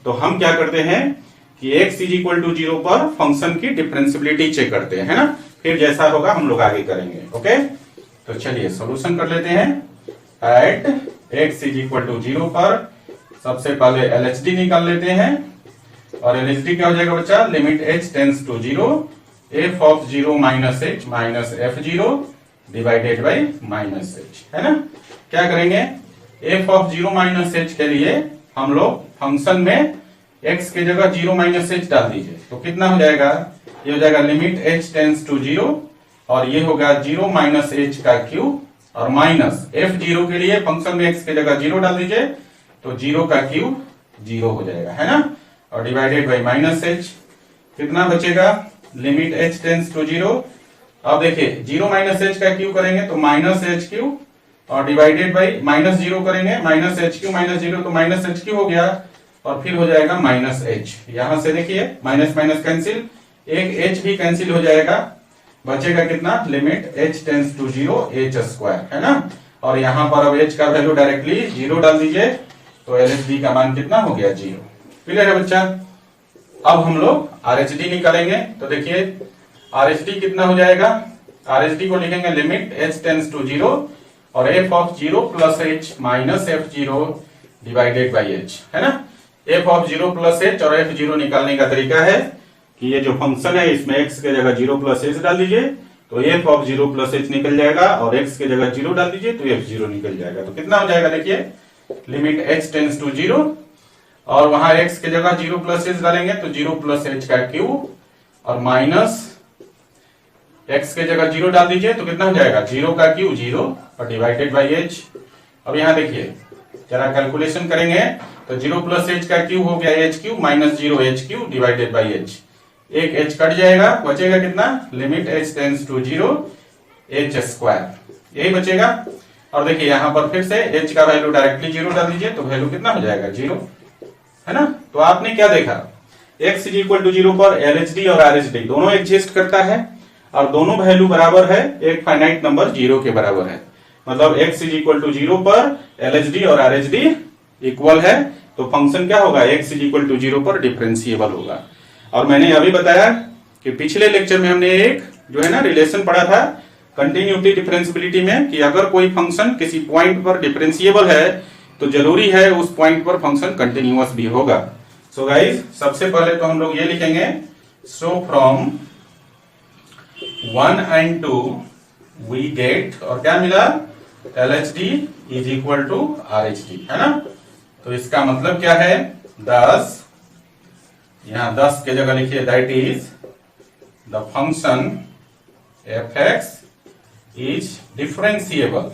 तो हम क्या करते हैं कि x = 0 पर फंक्शन की डिफरेंशियबिलिटी चेक करते हैं, है ना, फिर जैसा होगा हम लोग आगे करेंगे। ओके, तो चलिए सॉल्यूशन कर लेते हैं। एट x = 0 पर सबसे पहले LHD निकाल लेते हैं, और LHD क्या हो जाएगा बच्चा, limit h tends to 0 f(0 - h - f(0) divided by -h, है ना। क्या करेंगे, f(0 - h) के लिए हम लोग फंक्शन में x के जगह 0 - h डाल दीजिए, तो कितना हो जाएगा, ये हो जाएगा लिमिट h टेंड्स टू 0, और ये होगा 0 - h का क्यूब, और माइनस f(0) के लिए फंक्शन में x के जगह 0 डाल दीजिए, तो 0 का क्यूब 0 हो जाएगा, है ना, और डिवाइडेड बाई -h, कितना बचेगा, लिमिट h टेंड्स टू 0। अब देखिए 0 - h का क्यूब करेंगे तो -h3, और डिवाइडेड बाई -0 करेंगे, -h3 - 0 तो -h3 हो गया, और फिर हो जाएगा -h। यहां से देखिए माइनस माइनस कैंसिल, एक h भी कैंसिल हो जाएगा, बचेगा कितना, limit h tends to 0 h², है ना। और यहां पर अब h का वैल्यू डायरेक्टली 0 डाल दीजिए, तो LHD का मान कितना हो गया 0। क्लियर है बच्चा। अब हम लोग RHD निकालेंगे, तो देखिए RHD कितना हो जाएगा, RHD को लिखेंगे लिमिट h टेंड्स टू 0 और f(0 + h - f(0) divided by h, है ना। f(0 + h और f(0) निकालने का तरीका है कि ये जो फंक्शन है इसमें x के जगह 0 प्लस h डाल दीजिए तो f ऑफ 0 प्लस h निकल जाएगा, और x के जगह 0 डाल दीजिए तो f 0 निकल जाएगा। तो कितना हो जाएगा देखिए, लिमिट h टेंड्स टू 0, और वहां x के जगह 0 प्लस h डालेंगे तो 0 प्लस h का क्यूब, और माइनस x के जगह 0 डाल दीजिए तो कितना हो जाएगा, 0 का क्यूब 0 और डिवाइडेड बाई h। अब यहाँ देखिए जरा कैलकुलेशन करेंगे तो 0 प्लस h का क्यूब हो गया h cube minus 0 h cube divided by h, एक h कट जाएगा, बचेगा कितना, limit h tends to 0 h square, यही बचेगा। और देखिए यहाँ पर फिर से h का वैल्यू डायरेक्टली 0 डाल दीजिए तो वैल्यू कितना हो जाएगा 0, है ना। तो आपने क्या देखा, x इज इक्वल टू 0 पर LHD और RHD दोनों एग्जिस्ट करता है और दोनों वैल्यू बराबर है एक फाइनाइट नंबर 0 के बराबर है। मतलब x इज इक्वल टू 0 पर LHD और RHD इक्वल है, तो फंक्शन क्या होगा, x इज इक्वल टू 0 पर डिफरेंशिएबल होगा। और मैंने अभी बताया कि पिछले लेक्चर में हमने एक जो है ना रिलेशन पढ़ा था कंटिन्यूटी डिफरेंशिएबिलिटी में, कि अगर कोई फंक्शन किसी पॉइंट पर डिफरेंशिएबल है तो जरूरी है उस पॉइंट पर फंक्शन कंटिन्यूअस भी होगा। सो गाइस सबसे पहले तो हम लोग ये लिखेंगे, so from 1 and 2 we get, और क्या मिला, LHD is equal to RHD, है ना। तो इसका मतलब क्या है, 10, यहां 10 के जगह लिखिए that is the function fx is differentiable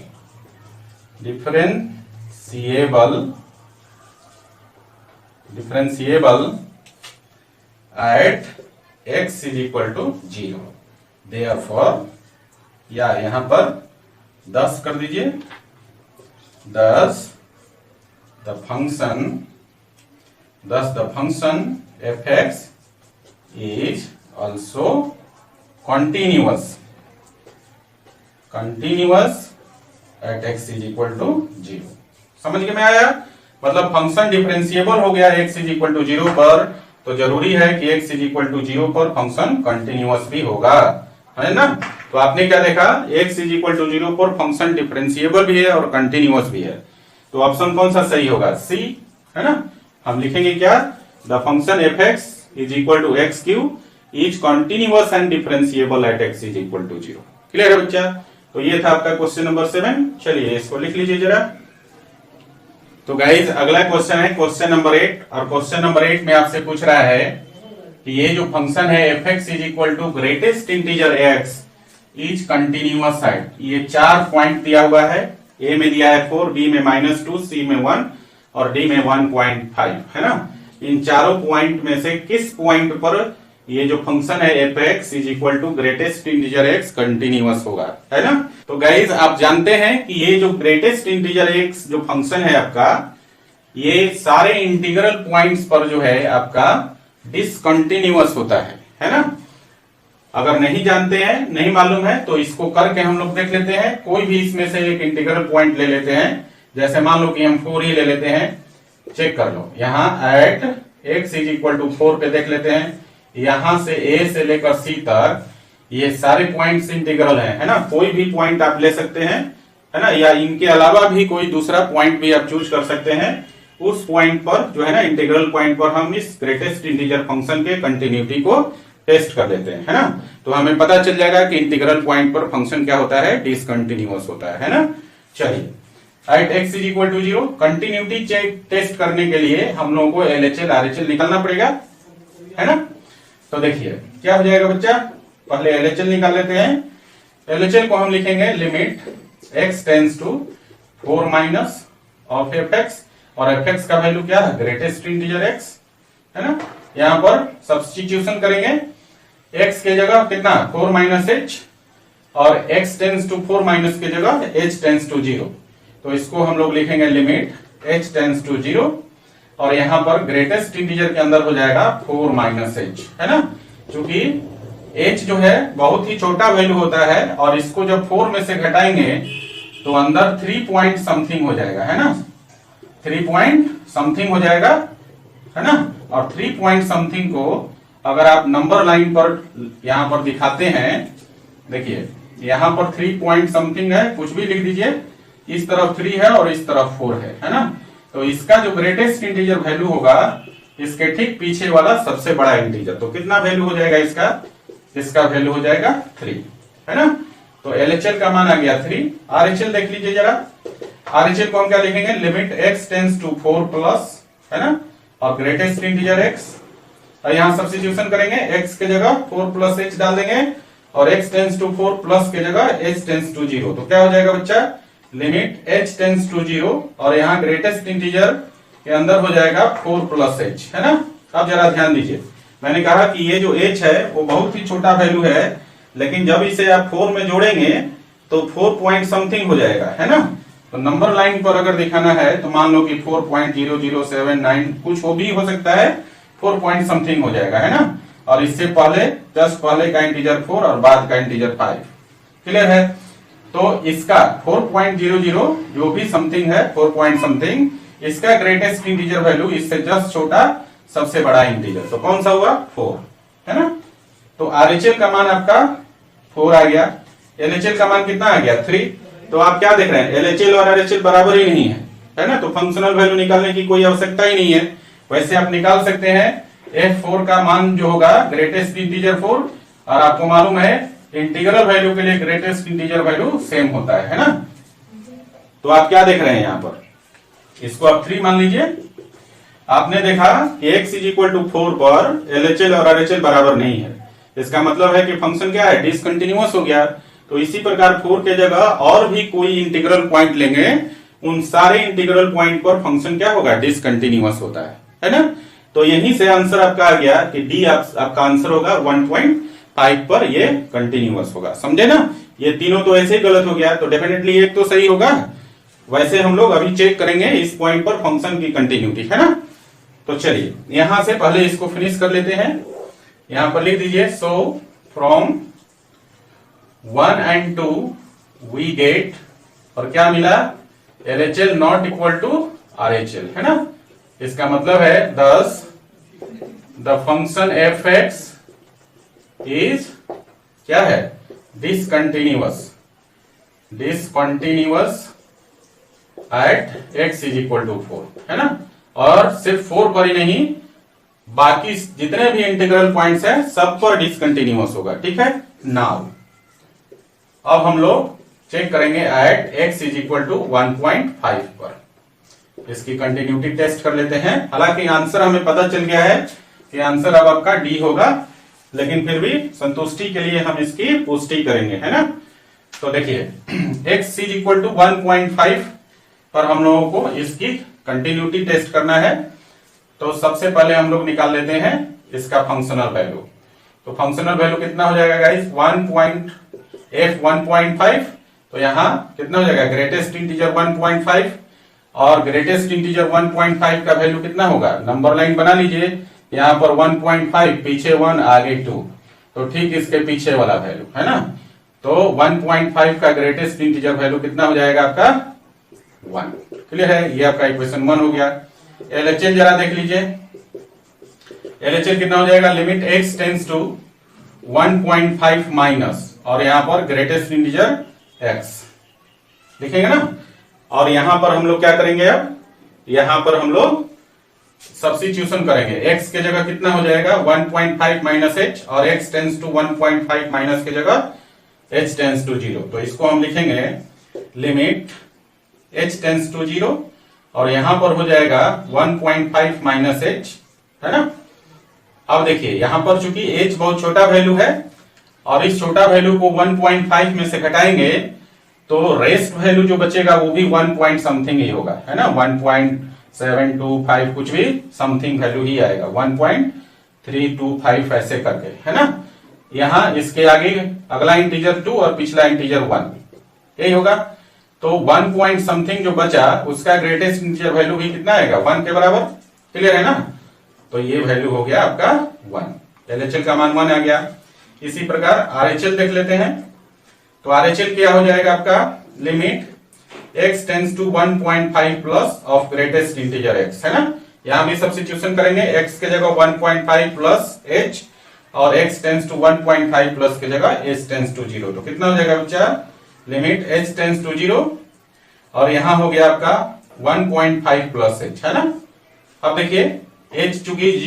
at x is equal to 0। Therefore, या यहां पर 10 कर दीजिए, 10 the function fx is also continuous at x is equal to 0। समझ में आया, मतलब फंक्शन डिफरेंशिएबल हो गया x इज इक्वल टू 0 पर, तो जरूरी है कि x इज इक्वल टू 0 पर फंक्शन कंटिन्यूअस भी होगा, है ना। तो आपने क्या देखा, x इज इक्वल टू 0 पर फंक्शन डिफरेंशिएबल भी है और कंटिन्यूअस भी है। तो ऑप्शन कौन सा सही होगा, सी, है ना। हम लिखेंगे क्या, the function fx is equal to x cube is continuous and differentiable at x is equal to 0। Clear है बच्चा। तो ये था आपका क्वेश्चन नंबर 7। चलिए इसको लिख लीजिए जरा। तो गाइज अगला क्वेश्चन है क्वेश्चन नंबर 8, और क्वेश्चन नंबर 8 में आपसे पूछ रहा है कि ये जो फंक्शन है fx is equal to greatest integer x is continuous at, ये 4 पॉइंट दिया हुआ है, a में दिया है 4, b में -2, c में 1 और d में 1.5, है ना। इन चारों पॉइंट में से किस पॉइंट पर ये जो फंक्शन है fx is equal to greatest integer x continuous होगा, है ना। तो गाइज आप जानते हैं कि ये जो ग्रेटेस्ट इंटीजर x जो फंक्शन है आपका, ये सारे इंटीग्रल पॉइंट्स पर जो है आपका डिसकंटिन्यूअस होता है ना। अगर नहीं जानते हैं, नहीं मालूम है, तो इसको करके हम लोग देख लेते हैं। कोई भी इसमें से एक इंटीग्रल पॉइंट ले लेते हैं, जैसे मान लो कि हम 4 ही ले लेते हैं, चेक कर लो। यहाँ at x is equal to 4 पे देख लेते हैं, यहां से a से लेकर c तक ये सारे पॉइंट्स इंटीग्रल है ना। कोई भी पॉइंट आप ले सकते हैं, है ना, या इनके अलावा भी कोई दूसरा पॉइंट भी आप चूज कर सकते हैं। उस पॉइंट पर जो है ना, इंटीग्रल पॉइंट पर हम इस ग्रेटेस्ट इंटीजर फंक्शन के कंटिन्यूटी को टेस्ट कर लेते हैं, है ना। तो हमें पता चल जाएगा कि इंटीग्रल पॉइंट पर फंक्शन क्या होता है, डिसकंटिन्यूअस होता है ना। चलिए at x is equal to 0 continuity check test करने के लिए हम लोगों को LHL RHL निकालना पड़ेगा, है ना। तो देखिए क्या हो जाएगा बच्चा, पहले LHL निकाल लेते हैं। LHL को हम लिखेंगे limit x tends to 4 minus of fx, और fx का वैल्यू क्या है, ग्रेटेस्ट इंटीजर x, है ना। यहां पर सब्स्टिट्यूशन करेंगे, x के जगह कितना 4 माइनस h, और x टेंड्स टू 4 माइनस के जगह h टेंड्स टू 0। तो इसको हम लोग लिखेंगे लिमिट h टेंड्स टू 0, और यहां पर ग्रेटेस्ट इंटीजर के अंदर हो जाएगा 4 माइनस h, है ना। क्योंकि h जो है बहुत ही छोटा वैल्यू होता है, और इसको जब 4 में से घटाएंगे तो अंदर 3 पॉइंट समथिंग हो जाएगा, है ना। 3 पॉइंट समथिंग हो जाएगा, है ना। और 3 पॉइंट समथिंग को अगर आप नंबर लाइन पर यहां पर दिखाते हैं, देखिए यहां पर 3 पॉइंट समथिंग है, कुछ भी लिख दीजिए, इस तरफ 3 है और इस तरफ 4 है ना। तो इसका जो ग्रेटेस्ट इंटीजर वैल्यू होगा इसके ठीक पीछे वाला सबसे बड़ा इंटीजर। तो कितना वैल्यू हो जाएगा इसका वैल्यू हो जाएगा 3, है ना। तो LHL का मान आ गया 3। RHL देख लीजिए जरा। RHL को हम क्या लिखेंगे, limit x tends to 4 plus, है ना, और ग्रेटेस्ट इंटीजर x, और यहां सब्स्टिट्यूशन करेंगे, x के जगह 4 प्लस h डाल देंगे और x टेंस टू 4 प्लस के जगह h टेंस टू 0। तो क्या हो जाएगा बच्चा, लिमिट h टेंस टू 0 और यहाँ ग्रेटेस्ट इंटीजर के अंदर हो जाएगा 4 प्लस h, है ना। अब जरा ध्यान दीजिए, मैंने कहा कि ये जो h है वो बहुत ही छोटा वैल्यू है, लेकिन जब इसे आप 4 में जोड़ेंगे तो 4 पॉइंट समथिंग हो जाएगा, है ना। तो नंबर लाइन पर अगर दिखाना है तो मान लो कि 4.0079 कुछ हो भी हो सकता है, 4 पॉइंट समथिंग हो जाएगा, है ना। और इससे पहले जस्ट पहले का इंटीजर 4 और बाद का इंटीजर 5। क्लियर है। तो इसका 4.00 जो भी समथिंग है 4 पॉइंट समथिंग, इसका ग्रेटेस्ट इंटीजर वैल्यू इससे जस्ट छोटा सबसे बड़ा इंटीजर, तो कौन सा हुआ 4, है ना। तो RHL का मान आपका 4 आ गया, LHL का मान कितना आ गया 3। तो आप क्या देख रहे हैं, LHL और RHL बराबर ही नहीं है ना। तो फंक्शनल वैल्यू निकालने की कोई आवश्यकता ही नहीं है। वैसे आप निकाल सकते हैं F4 का मान जो होगा ग्रेटेस्ट इंटीजर 4, और आपको मालूम है इंटीग्रल वैल्यू के लिए ग्रेटेस्ट इंटीजर वैल्यू सेम होता है ना। तो आप क्या देख रहे हैं यहाँ पर, इसको आप 3 मान लीजिए। आपने देखा कि x इज इक्वल टू 4 पर LHL और RHL बराबर नहीं है, इसका मतलब है कि फंक्शन क्या है, डिसकंटिन्यूअस हो गया। तो इसी प्रकार 4 के जगह और भी कोई इंटीग्रल पॉइंट लेंगे, उन सारे इंटीग्रल पॉइंट पर फंक्शन क्या होगा, डिसकंटिन्यूअस होता है ना। तो यहीं से आंसर आपका आ गया कि डी आपका आंसर होगा 1.5 पर ये कंटिन्यूअस होगा, समझे ना। ये तीनों तो ऐसे ही गलत हो गया, तो डेफिनेटली एक तो सही होगा। वैसे हम लोग अभी चेक करेंगे इस पॉइंट पर फंक्शन की कंटिन्यूटी, है ना। तो चलिए यहां से पहले इसको फिनिश कर लेते हैं। यहां पर लिख दीजिए, so from 1 and 2 we get, और क्या मिला, LHL not equal to RHL, है ना। इसका मतलब है thus the function fx is क्या है, discontinuous at x is equal to 4, है ना। और सिर्फ 4 पर ही नहीं, बाकी जितने भी इंटीग्रल पॉइंट्स हैं सब पर डिसकंटिन्यूअस होगा, ठीक है। नाउ अब हम लोग चेक करेंगे at x is equal to 1.5 पर, इसकी कंटिन्यूटी टेस्ट कर लेते हैं। हालांकि आंसर हमें पता चल गया है कि आंसर अब आपका डी होगा, लेकिन फिर भी संतुष्टि के लिए हम इसकी पुष्टि करेंगे, है ना। तो देखिए x इज इक्वल टू 1.5 पर हम लोगों को इसकी कंटिन्यूटी टेस्ट करना है। तो सबसे पहले हम लोग निकाल लेते हैं इसका फंक्शनल वैल्यू। तो फंक्शनल वैल्यू कितना हो जाएगा गाइस, 1.5। तो यहां कितना हो जाएगा, ग्रेटेस्ट इंटीजर 1.5, और ग्रेटेस्ट इंटीजर 1.5 का वैल्यू कितना होगा, नंबर लाइन बना लीजिए, यहां पर 1.5 पीछे 1 आगे 2, तो ठीक इसके पीछे वाला वैल्यू, है ना। तो 1.5 का ग्रेटेस्ट इंटीजर वैल्यू कितना हो जाएगा आपका 1। क्लियर है, ये आपका इक्वेशन 1 हो गया। LHL जरा देख लीजिए, LHL कितना हो जाएगा, limit x tends to 1.5 minus, और यहां पर ग्रेटेस्ट इंटीजर x लिखेंगे ना। और यहां पर हम लोग क्या करेंगे, अब यहां पर हम लोग सब्स्टिट्यूशन करेंगे, x के जगह कितना हो जाएगा 1.5 माइनस h, और x टेंस टू 1.5 माइनस के जगह h टेंस टू 0। तो इसको हम लिखेंगे लिमिट h टेंस टू 0, और यहां पर हो जाएगा 1.5 माइनस h, है ना। अब देखिए यहां पर चूंकि h बहुत छोटा वैल्यू है, और इस छोटा वैल्यू को 1.5 में से घटाएंगे तो रेस्ट वैल्यू जो बचेगा वो भी 1 पॉइंट समथिंग ही होगा, है ना। 1.725 कुछ भी समथिंग वैल्यू ही आएगा, 1.325 ऐसे करके, है ना। यहां इसके आगे अगला इंटीजर 2 और पिछला इंटीजर 1, यही होगा। तो 1 पॉइंट समथिंग जो बचा उसका ग्रेटेस्ट इंटीजर वैल्यू भी कितना आएगा, 1 के बराबर। क्लियर है ना। तो ये वैल्यू हो गया आपका 1, LHL का मान 1 आ गया। इसी प्रकार RHL देख लेते हैं। तो RHL क्या हो जाएगा आपका, limit x tends to 1.5 plus of greatest integer x, है ना। यहां भी सब्स्टिट्यूशन करेंगे, x के जगह 1.5 प्लस h, और x टेंस टू 1.5 प्लस के जगह h टेंस टू 0। तो कितना हो जाएगा बच्चा, लिमिट h टेंस टू 0, और यहां हो गया आपका 1.5 प्लस h, है ना। अब देखिए h चूंकि g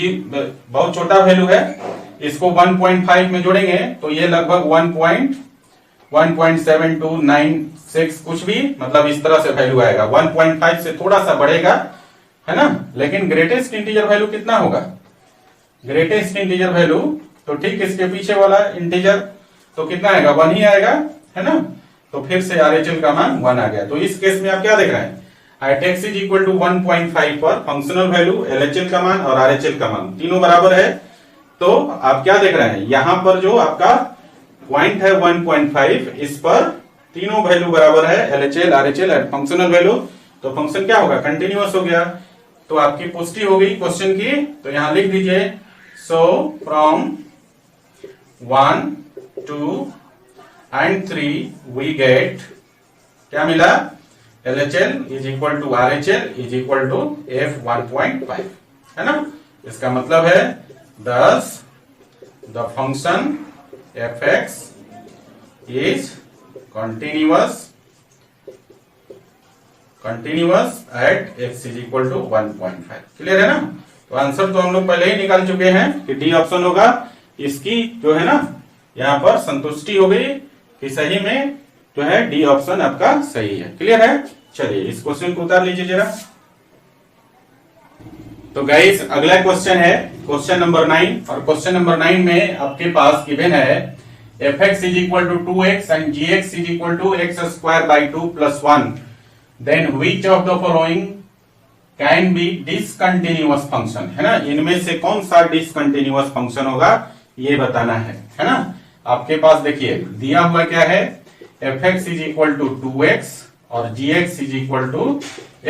बहुत छोटा वैल्यू है, इसको 1.5 में जोड़ेंगे तो ये लगभग 1.7296 कुछ भी, मतलब इस तरह से वैल्यू आएगा। 1.5 से थोड़ा सा बढ़ेगा, है ना, लेकिन ग्रेटेस्ट इंटीजर वैल्यू कितना होगा? ग्रेटेस्ट इंटीजर वैल्यू तो ठीक इसके पीछे वाला इंटीजर तो कितना आएगा? 1 ही आएगा, है ना। तो फिर से RHL का मान 1 आ गया। तो इस केस में आप क्या देख रहे हैं? x इज इक्वल टू 1.5 पर फंक्शनल वैल्यू, LHL का मान और RHL का मान तीनों बराबर है। तो आप क्या देख रहे हैं? यहां पर जो आपका पॉइंट है 1.5, इस पर तीनों वैल्यू बराबर है, LHL, RHL and functional value. तो फंक्शन क्या होगा? कंटिन्यूअस हो गया। तो आपकी पुष्टि हो गई क्वेश्चन की। तो यहां लिख दीजिए, so from 1, 2 and 3 we get, क्या मिला? LHL is equal to RHL is equal to f 1.5, है ना। इसका मतलब है thus the function fx is continuous at x is equal to 1.5। Clear है ना। तो आंसर तो हम लोग पहले ही निकाल चुके हैं कि डी ऑप्शन होगा। इसकी जो है ना यहाँ पर संतुष्टि हो गई कि सही में जो है डी ऑप्शन आपका सही है। क्लियर है। चलिए इस क्वेश्चन को उतार लीजिए जरा। तो गाइस अगला क्वेश्चन है क्वेश्चन नंबर 9, और क्वेश्चन नंबर 9 में आपके पास गिवन है fx is equal to 2x and gx is equal to x square by 2 plus 1, then which of the following can be discontinuous function, है ना। इनमें से कौन सा डिसकंटिन्यूअस फंक्शन होगा ये बताना है ना। आपके पास देखिए दिया हुआ क्या है, fx is equal to 2x और gx is equal to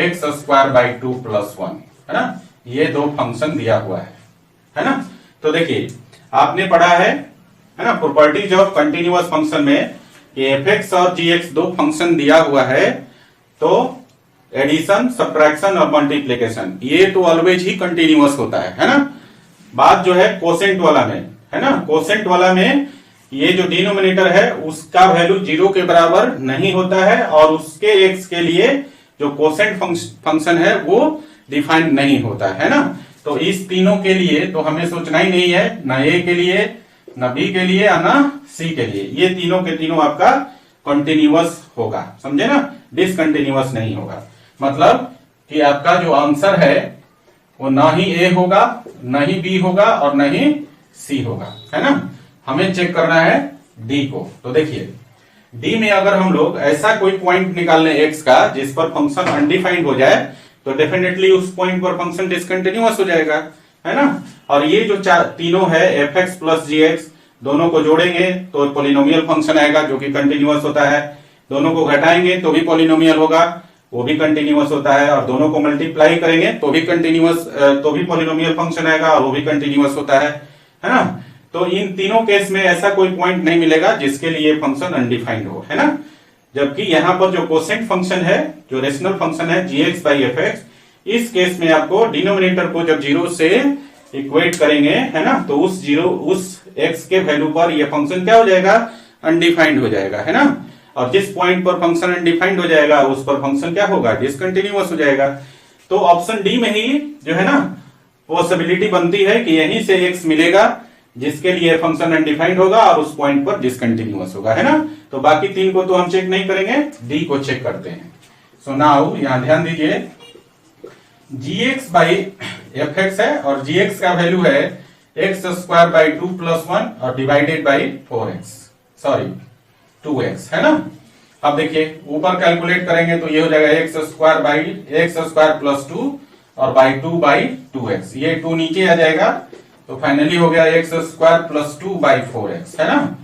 x square by 2 plus 1, है ना। ये दो फंक्शन दिया हुआ है ना। तो देखिए आपने पढ़ा है ना प्रॉपर्टीज ऑफ कंटिन्यूअस फंक्शन में कि fx और gx दो फंक्शन दिया हुआ है, तो एडिशन, सब्ट्रैक्शन और मल्टीप्लिकेशन ये तो ऑलवेज ही कंटिन्यूअस होता है ना। बात जो है कोसेंट वाला में, है ना, कोसेंट वाला में ये जो डिनोमिनेटर है उसका वैल्यू 0 के बराबर नहीं होता है, और उसके x के लिए जो कोसेंट फंक्शन है वो डिफाइंड नहीं होता है ना। तो इस तीनों के लिए तो हमें सोचना ही नहीं है, ना a के लिए, ना b के लिए, ना c के लिए। ये तीनों के तीनों आपका कंटिन्यूअस होगा, समझे ना, डिसकंटिन्यूअस नहीं होगा। मतलब कि आपका जो आंसर है वो ना ही a होगा, ना ही b होगा और ना ही c होगा, है ना। हमें चेक करना है d को। तो देखिए d में अगर हम लोग ऐसा कोई पॉइंट निकाल लें x का जिस पर फंक्शन अनडिफाइंड हो जाए, तो डेफिनेटली उस पॉइंट पर फंक्शन डिसकंटिन्यूअस हो जाएगा, है ना। और ये जो तीनों है fx प्लस gx, दोनों को जोड़ेंगे तो पॉलिनोमियल फंक्शन आएगा जो कि कंटिन्यूअस होता है। दोनों को घटाएंगे तो भी पॉलिनोमियल होगा, वो भी कंटिन्यूअस होता है। और दोनों को मल्टीप्लाई करेंगे तो भी कंटिन्यूअस, तो भी पॉलिनोमियल फंक्शन आएगा और वो भी कंटिन्यूअस होता है ना। तो इन तीनों केस में ऐसा कोई पॉइंट नहीं मिलेगा जिसके लिए फंक्शन अनडिफाइंड हो, है ना। जबकि यहां पर जो कोसेंट फंक्शन है, जो रेशनल फंक्शन है gx बाई fx, इस केस में आपको डिनोमिनेटर को जब 0 से इक्वेट करेंगे, है ना, तो उस x के वैल्यू पर यह फंक्शन क्या हो जाएगा, अनडिफाइंड हो जाएगा, है ना। और जिस पॉइंट पर फंक्शन अनडिफाइंड हो जाएगा उस पर फंक्शन क्या होगा, डिसकंटिन्यूअस हो जाएगा। तो ऑप्शन डी में ही जो है ना पॉसिबिलिटी बनती है कि यहीं से x मिलेगा जिसके लिए फंक्शन अनडिफाइंड होगा और उस पॉइंट पर डिसकंटिन्यूअस होगा, है ना। तो बाकी तीन को तो हम चेक नहीं करेंगे, डी को चेक करते हैं। सो नाउ यहां ध्यान दीजिए, gx बाई fx है और gx का वैल्यू है x स्क्वायर बाई 2 प्लस 1 और डिवाइडेड बाई 2x, है ना। अब देखिए ऊपर कैलकुलेट करेंगे तो ये हो जाएगा x स्क्वायर प्लस 2 और बाई 2 बाई 2x, ये 2 नीचे आ जाएगा, तो फाइनली हो गया x square plus 2 by 4x, है ना।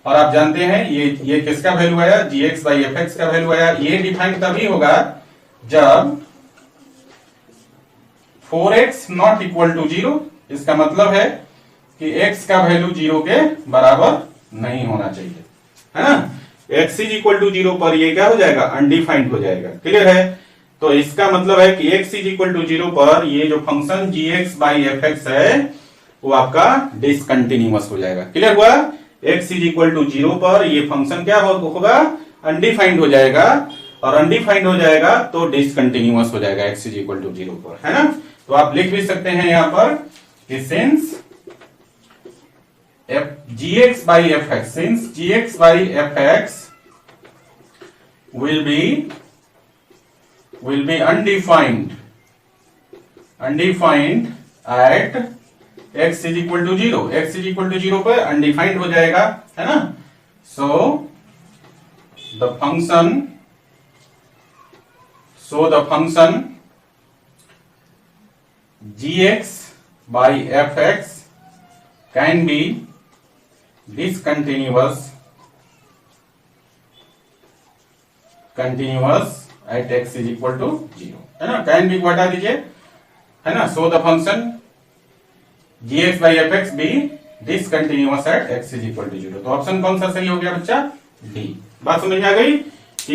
और आप जानते हैं ये किसका वैल्यू आया, gx बाई fx का वैल्यू आया। ये डिफाइंड तभी होगा जब 4x नॉट इक्वल टू 0। इसका मतलब है कि x का वैल्यू 0 के बराबर नहीं होना चाहिए, है ना। x इज इक्वल टू 0 पर ये क्या हो जाएगा, अनडिफाइंड हो जाएगा। क्लियर है। तो इसका मतलब है कि x इज इक्वल टू 0 पर ये जो फंक्शन gx बाई fx है वो आपका डिसकंटिन्यूअस हो जाएगा। क्लियर हुआ। x इज इक्वल टू 0 पर ये फंक्शन क्या होगा, अनडिफाइंड हो जाएगा, और अनडिफाइंड हो जाएगा तो डिसकंटिन्यूअस हो जाएगा x इज इक्वल टू 0 पर, है ना। तो आप लिख भी सकते हैं यहां पर कि since gx by fx, since gx by fx will be undefined at x is equal to 0, x is equal to 0 पर undefined हो जाएगा, है ना। so the function gx by fx can be discontinuous at x is equal to 0, है ना। कैन बी को हटा दीजिए, है ना। So the function gx by fx be discontinuous at x is equal to 0। तो ऑप्शन कौन सा सही हो गया बच्चा? डी। बात समझ में आ गई?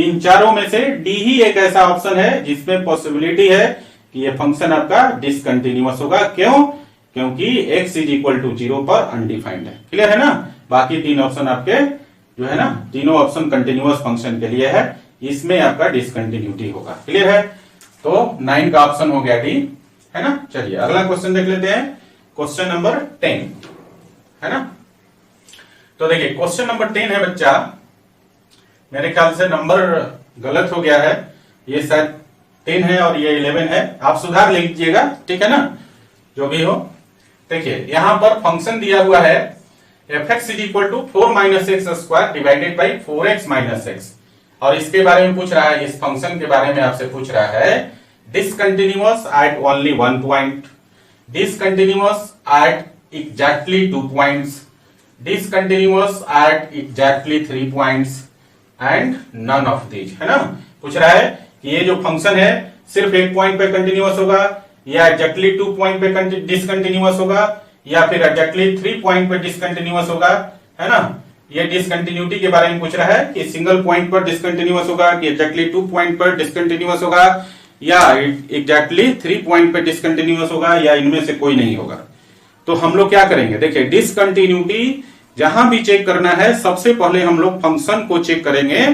इन चारों में से डी ही एक ऐसा ऑप्शन है जिसमें पॉसिबिलिटी है कि ये फंक्शन आपका डिसकंटिन्यूअस होगा। क्यों? क्योंकि x इज इक्वल टू 0 पर अनडिफाइंड है। क्लियर है ना। बाकी तीन ऑप्शन आपके जो है ना, तीनों ऑप्शन कंटिन्यूअस फंक्शन के लिए है, इसमें आपका डिसकंटिन्यूटी होगा। क्लियर है। तो 9 का ऑप्शन हो गया डी, है ना। चलिए अगला क्वेश्चन देख लेते हैं, क्वेश्चन नंबर 10, है ना। तो देखिए क्वेश्चन नंबर 10 है बच्चा, मेरे ख्याल से नंबर गलत हो गया है, ये शायद 10 है और ये 11 है, आप सुधार लीजिएगा, ठीक है ना। जो भी हो, देखिए यहां पर फंक्शन दिया हुआ है fx is equal to 4 minus x square divided by 4x minus x, और इसके बारे में पूछ रहा है, इस फंक्शन के बारे में आपसे पूछ रहा है discontinuous at only 1 point, discontinuous at exactly 2 points, discontinuous at exactly 3 points and none of these, है ना। पूछ रहा है कि ये जो फंक्शन है सिर्फ एक पॉइंट पे कंटिन्यूअस होगा, या एग्जैक्टली 2 पॉइंट पे डिसकंटिन्यूअस होगा, या फिर एग्जैक्टली 3 पॉइंट पे डिसकंटिन्यूअस होगा, है ना। ये डिसकंटिन्यूटी के बारे में पूछ रहा है कि सिंगल पॉइंट पर डिसकंटिन्यूअस होगा, कि एग्जैक्टली 2 पॉइंट पर डिसकंटिन्यूअस होगा, या एग्जैक्टली 3 पॉइंट पे डिसकंटिन्यूअस होगा, या इनमें से कोई नहीं होगा। तो हम लोग क्या करेंगे, देखिए डिसकंटिन्यूटी जहां भी चेक करना है, सबसे पहले हम लोग फंक्शन को चेक करेंगे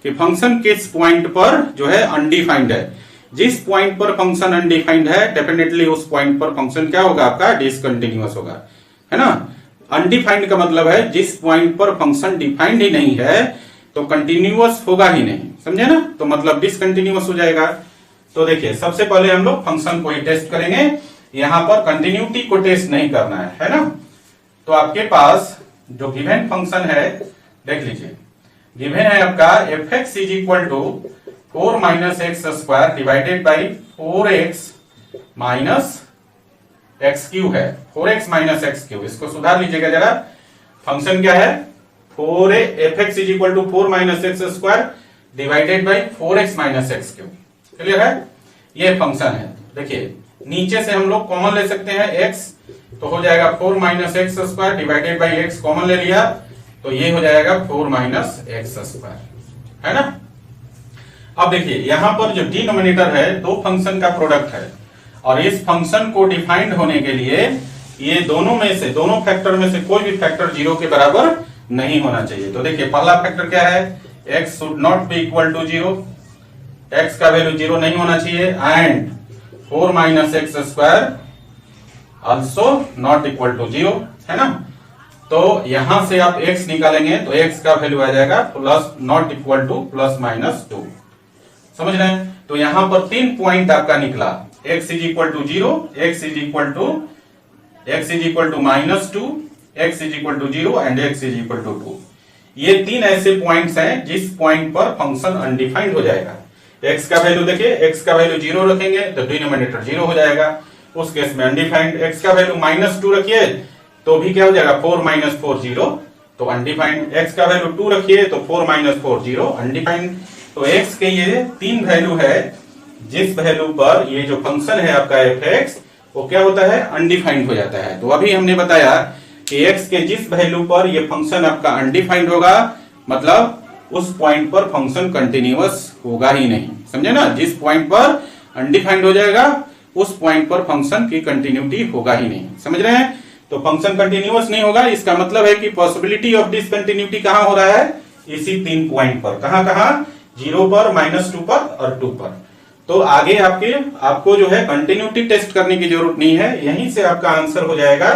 कि फंक्शन किस पॉइंट पर जो है अनडिफाइंड है। जिस पॉइंट पर फंक्शन अनडिफाइंड है, डेफिनेटली उस पॉइंट पर फंक्शन क्या होगा आपका, डिसकंटिन्यूअस होगा, है ना। अनडिफाइंड का मतलब है जिस पॉइंट पर फंक्शन डिफाइंड ही नहीं है तो कंटिन्यूअस होगा ही नहीं, समझे ना। तो मतलब डिसकंटिन्यूअस हो जाएगा। तो देखिए सबसे पहले हम लोग फंक्शन को ही टेस्ट करेंगे, यहां पर कंटिन्यूटी को टेस्ट नहीं करना है ना। तो आपके पास जो गिवन फंक्शन है देख लीजिए, गिवन है आपका fx is equal to 4 minus x square divided by 4x minus x cube है, 4x माइनस एक्स क्यू। इसको सुधार लीजिएगा जरा। फंक्शन क्या है, 4fx is equal to 4 minus x square divided by 4x minus x cube. Clear है। ये फंक्शन है। देखिए नीचे से हम लोग कॉमन ले सकते हैं x, तो हो जाएगा 4 minus x square divided by x, common ले लिया तो ये हो जाएगा 4 माइनस एक्स स्क्वायर, है ना। अब देखिए यहां पर जो डिनोमिनेटर है दो फंक्शन का प्रोडक्ट है, और इस फंक्शन को डिफाइंड होने के लिए ये दोनों फैक्टर में से कोई भी फैक्टर 0 के बराबर नहीं होना चाहिए। तो देखिए पहला फैक्टर क्या है, x should not be equal to 0, x का वैल्यू 0 नहीं होना चाहिए, and 4 minus x square also not equal to 0, है ना। तो यहां से आप x निकालेंगे तो x का वैल्यू आ जाएगा plus not equal two plus minus 2, समझ रहे हैं। तो यहां पर 3 पॉइंट आपका निकला, x is equal to 0, x is equal to minus 2, x is equal to 0 and x is equal to 2। ये 3 ऐसे पॉइंट्स हैं जिस पॉइंट पर फंक्शन अनडिफाइंड हो जाएगा। x का वैल्यू देखिए, x का वैल्यू 0 रखेंगे तो डिनोमिनेटर 0 हो जाएगा, उस केस में अनडिफाइंड। x का वैल्यू माइनस 2 रखिए तो भी क्या हो जाएगा, 4 माइनस 4 0, तो अनडिफाइंड। x का वैल्यू 2 रखिए तो 4 माइनस 4 0, अनडिफाइंड। तो x के ये 3 वैल्यू है जिस वैल्यू पर ये जो फंक्शन है आपका fx वो क्या होता है, अनडिफाइंड हो जाता है। तो अभी हमने बताया कि x के जिस वैल्यू पर ये फंक्शन आपका अनडिफाइंड होगा, मतलब उस पॉइंट पर फंक्शन कंटिन्यूअस होगा ही नहीं, समझे ना। जिस पॉइंट पर अनडिफाइंड हो जाएगा उस पॉइंट पर फंक्शन की कंटिन्यूटी होगा ही नहीं, समझ रहे हैं। तो फंक्शन कंटिन्यूअस नहीं होगा, इसका मतलब है कि पॉसिबिलिटी ऑफ डिसकंटिन्यूटी कहां हो रहा है, इसी 3 पॉइंट पर। कहां 0 पर, -2 पर और 2 पर। तो आगे आपको जो है कंटिन्यूटी टेस्ट करने की जरूरत नहीं है, यहीं से आपका आंसर हो जाएगा।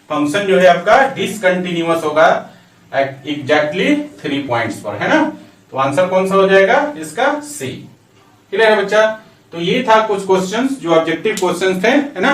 फंक्शन जो है आपका डिसकंटिन्यूअस होगा एग्जैक्टली 3 पॉइंट्स पर, है ना। तो आंसर कौन सा हो जाएगा इसका? सी। क्लियर है बच्चा? तो ये था कुछ क्वेश्चंस जो ऑब्जेक्टिव क्वेश्चंस थे, है ना।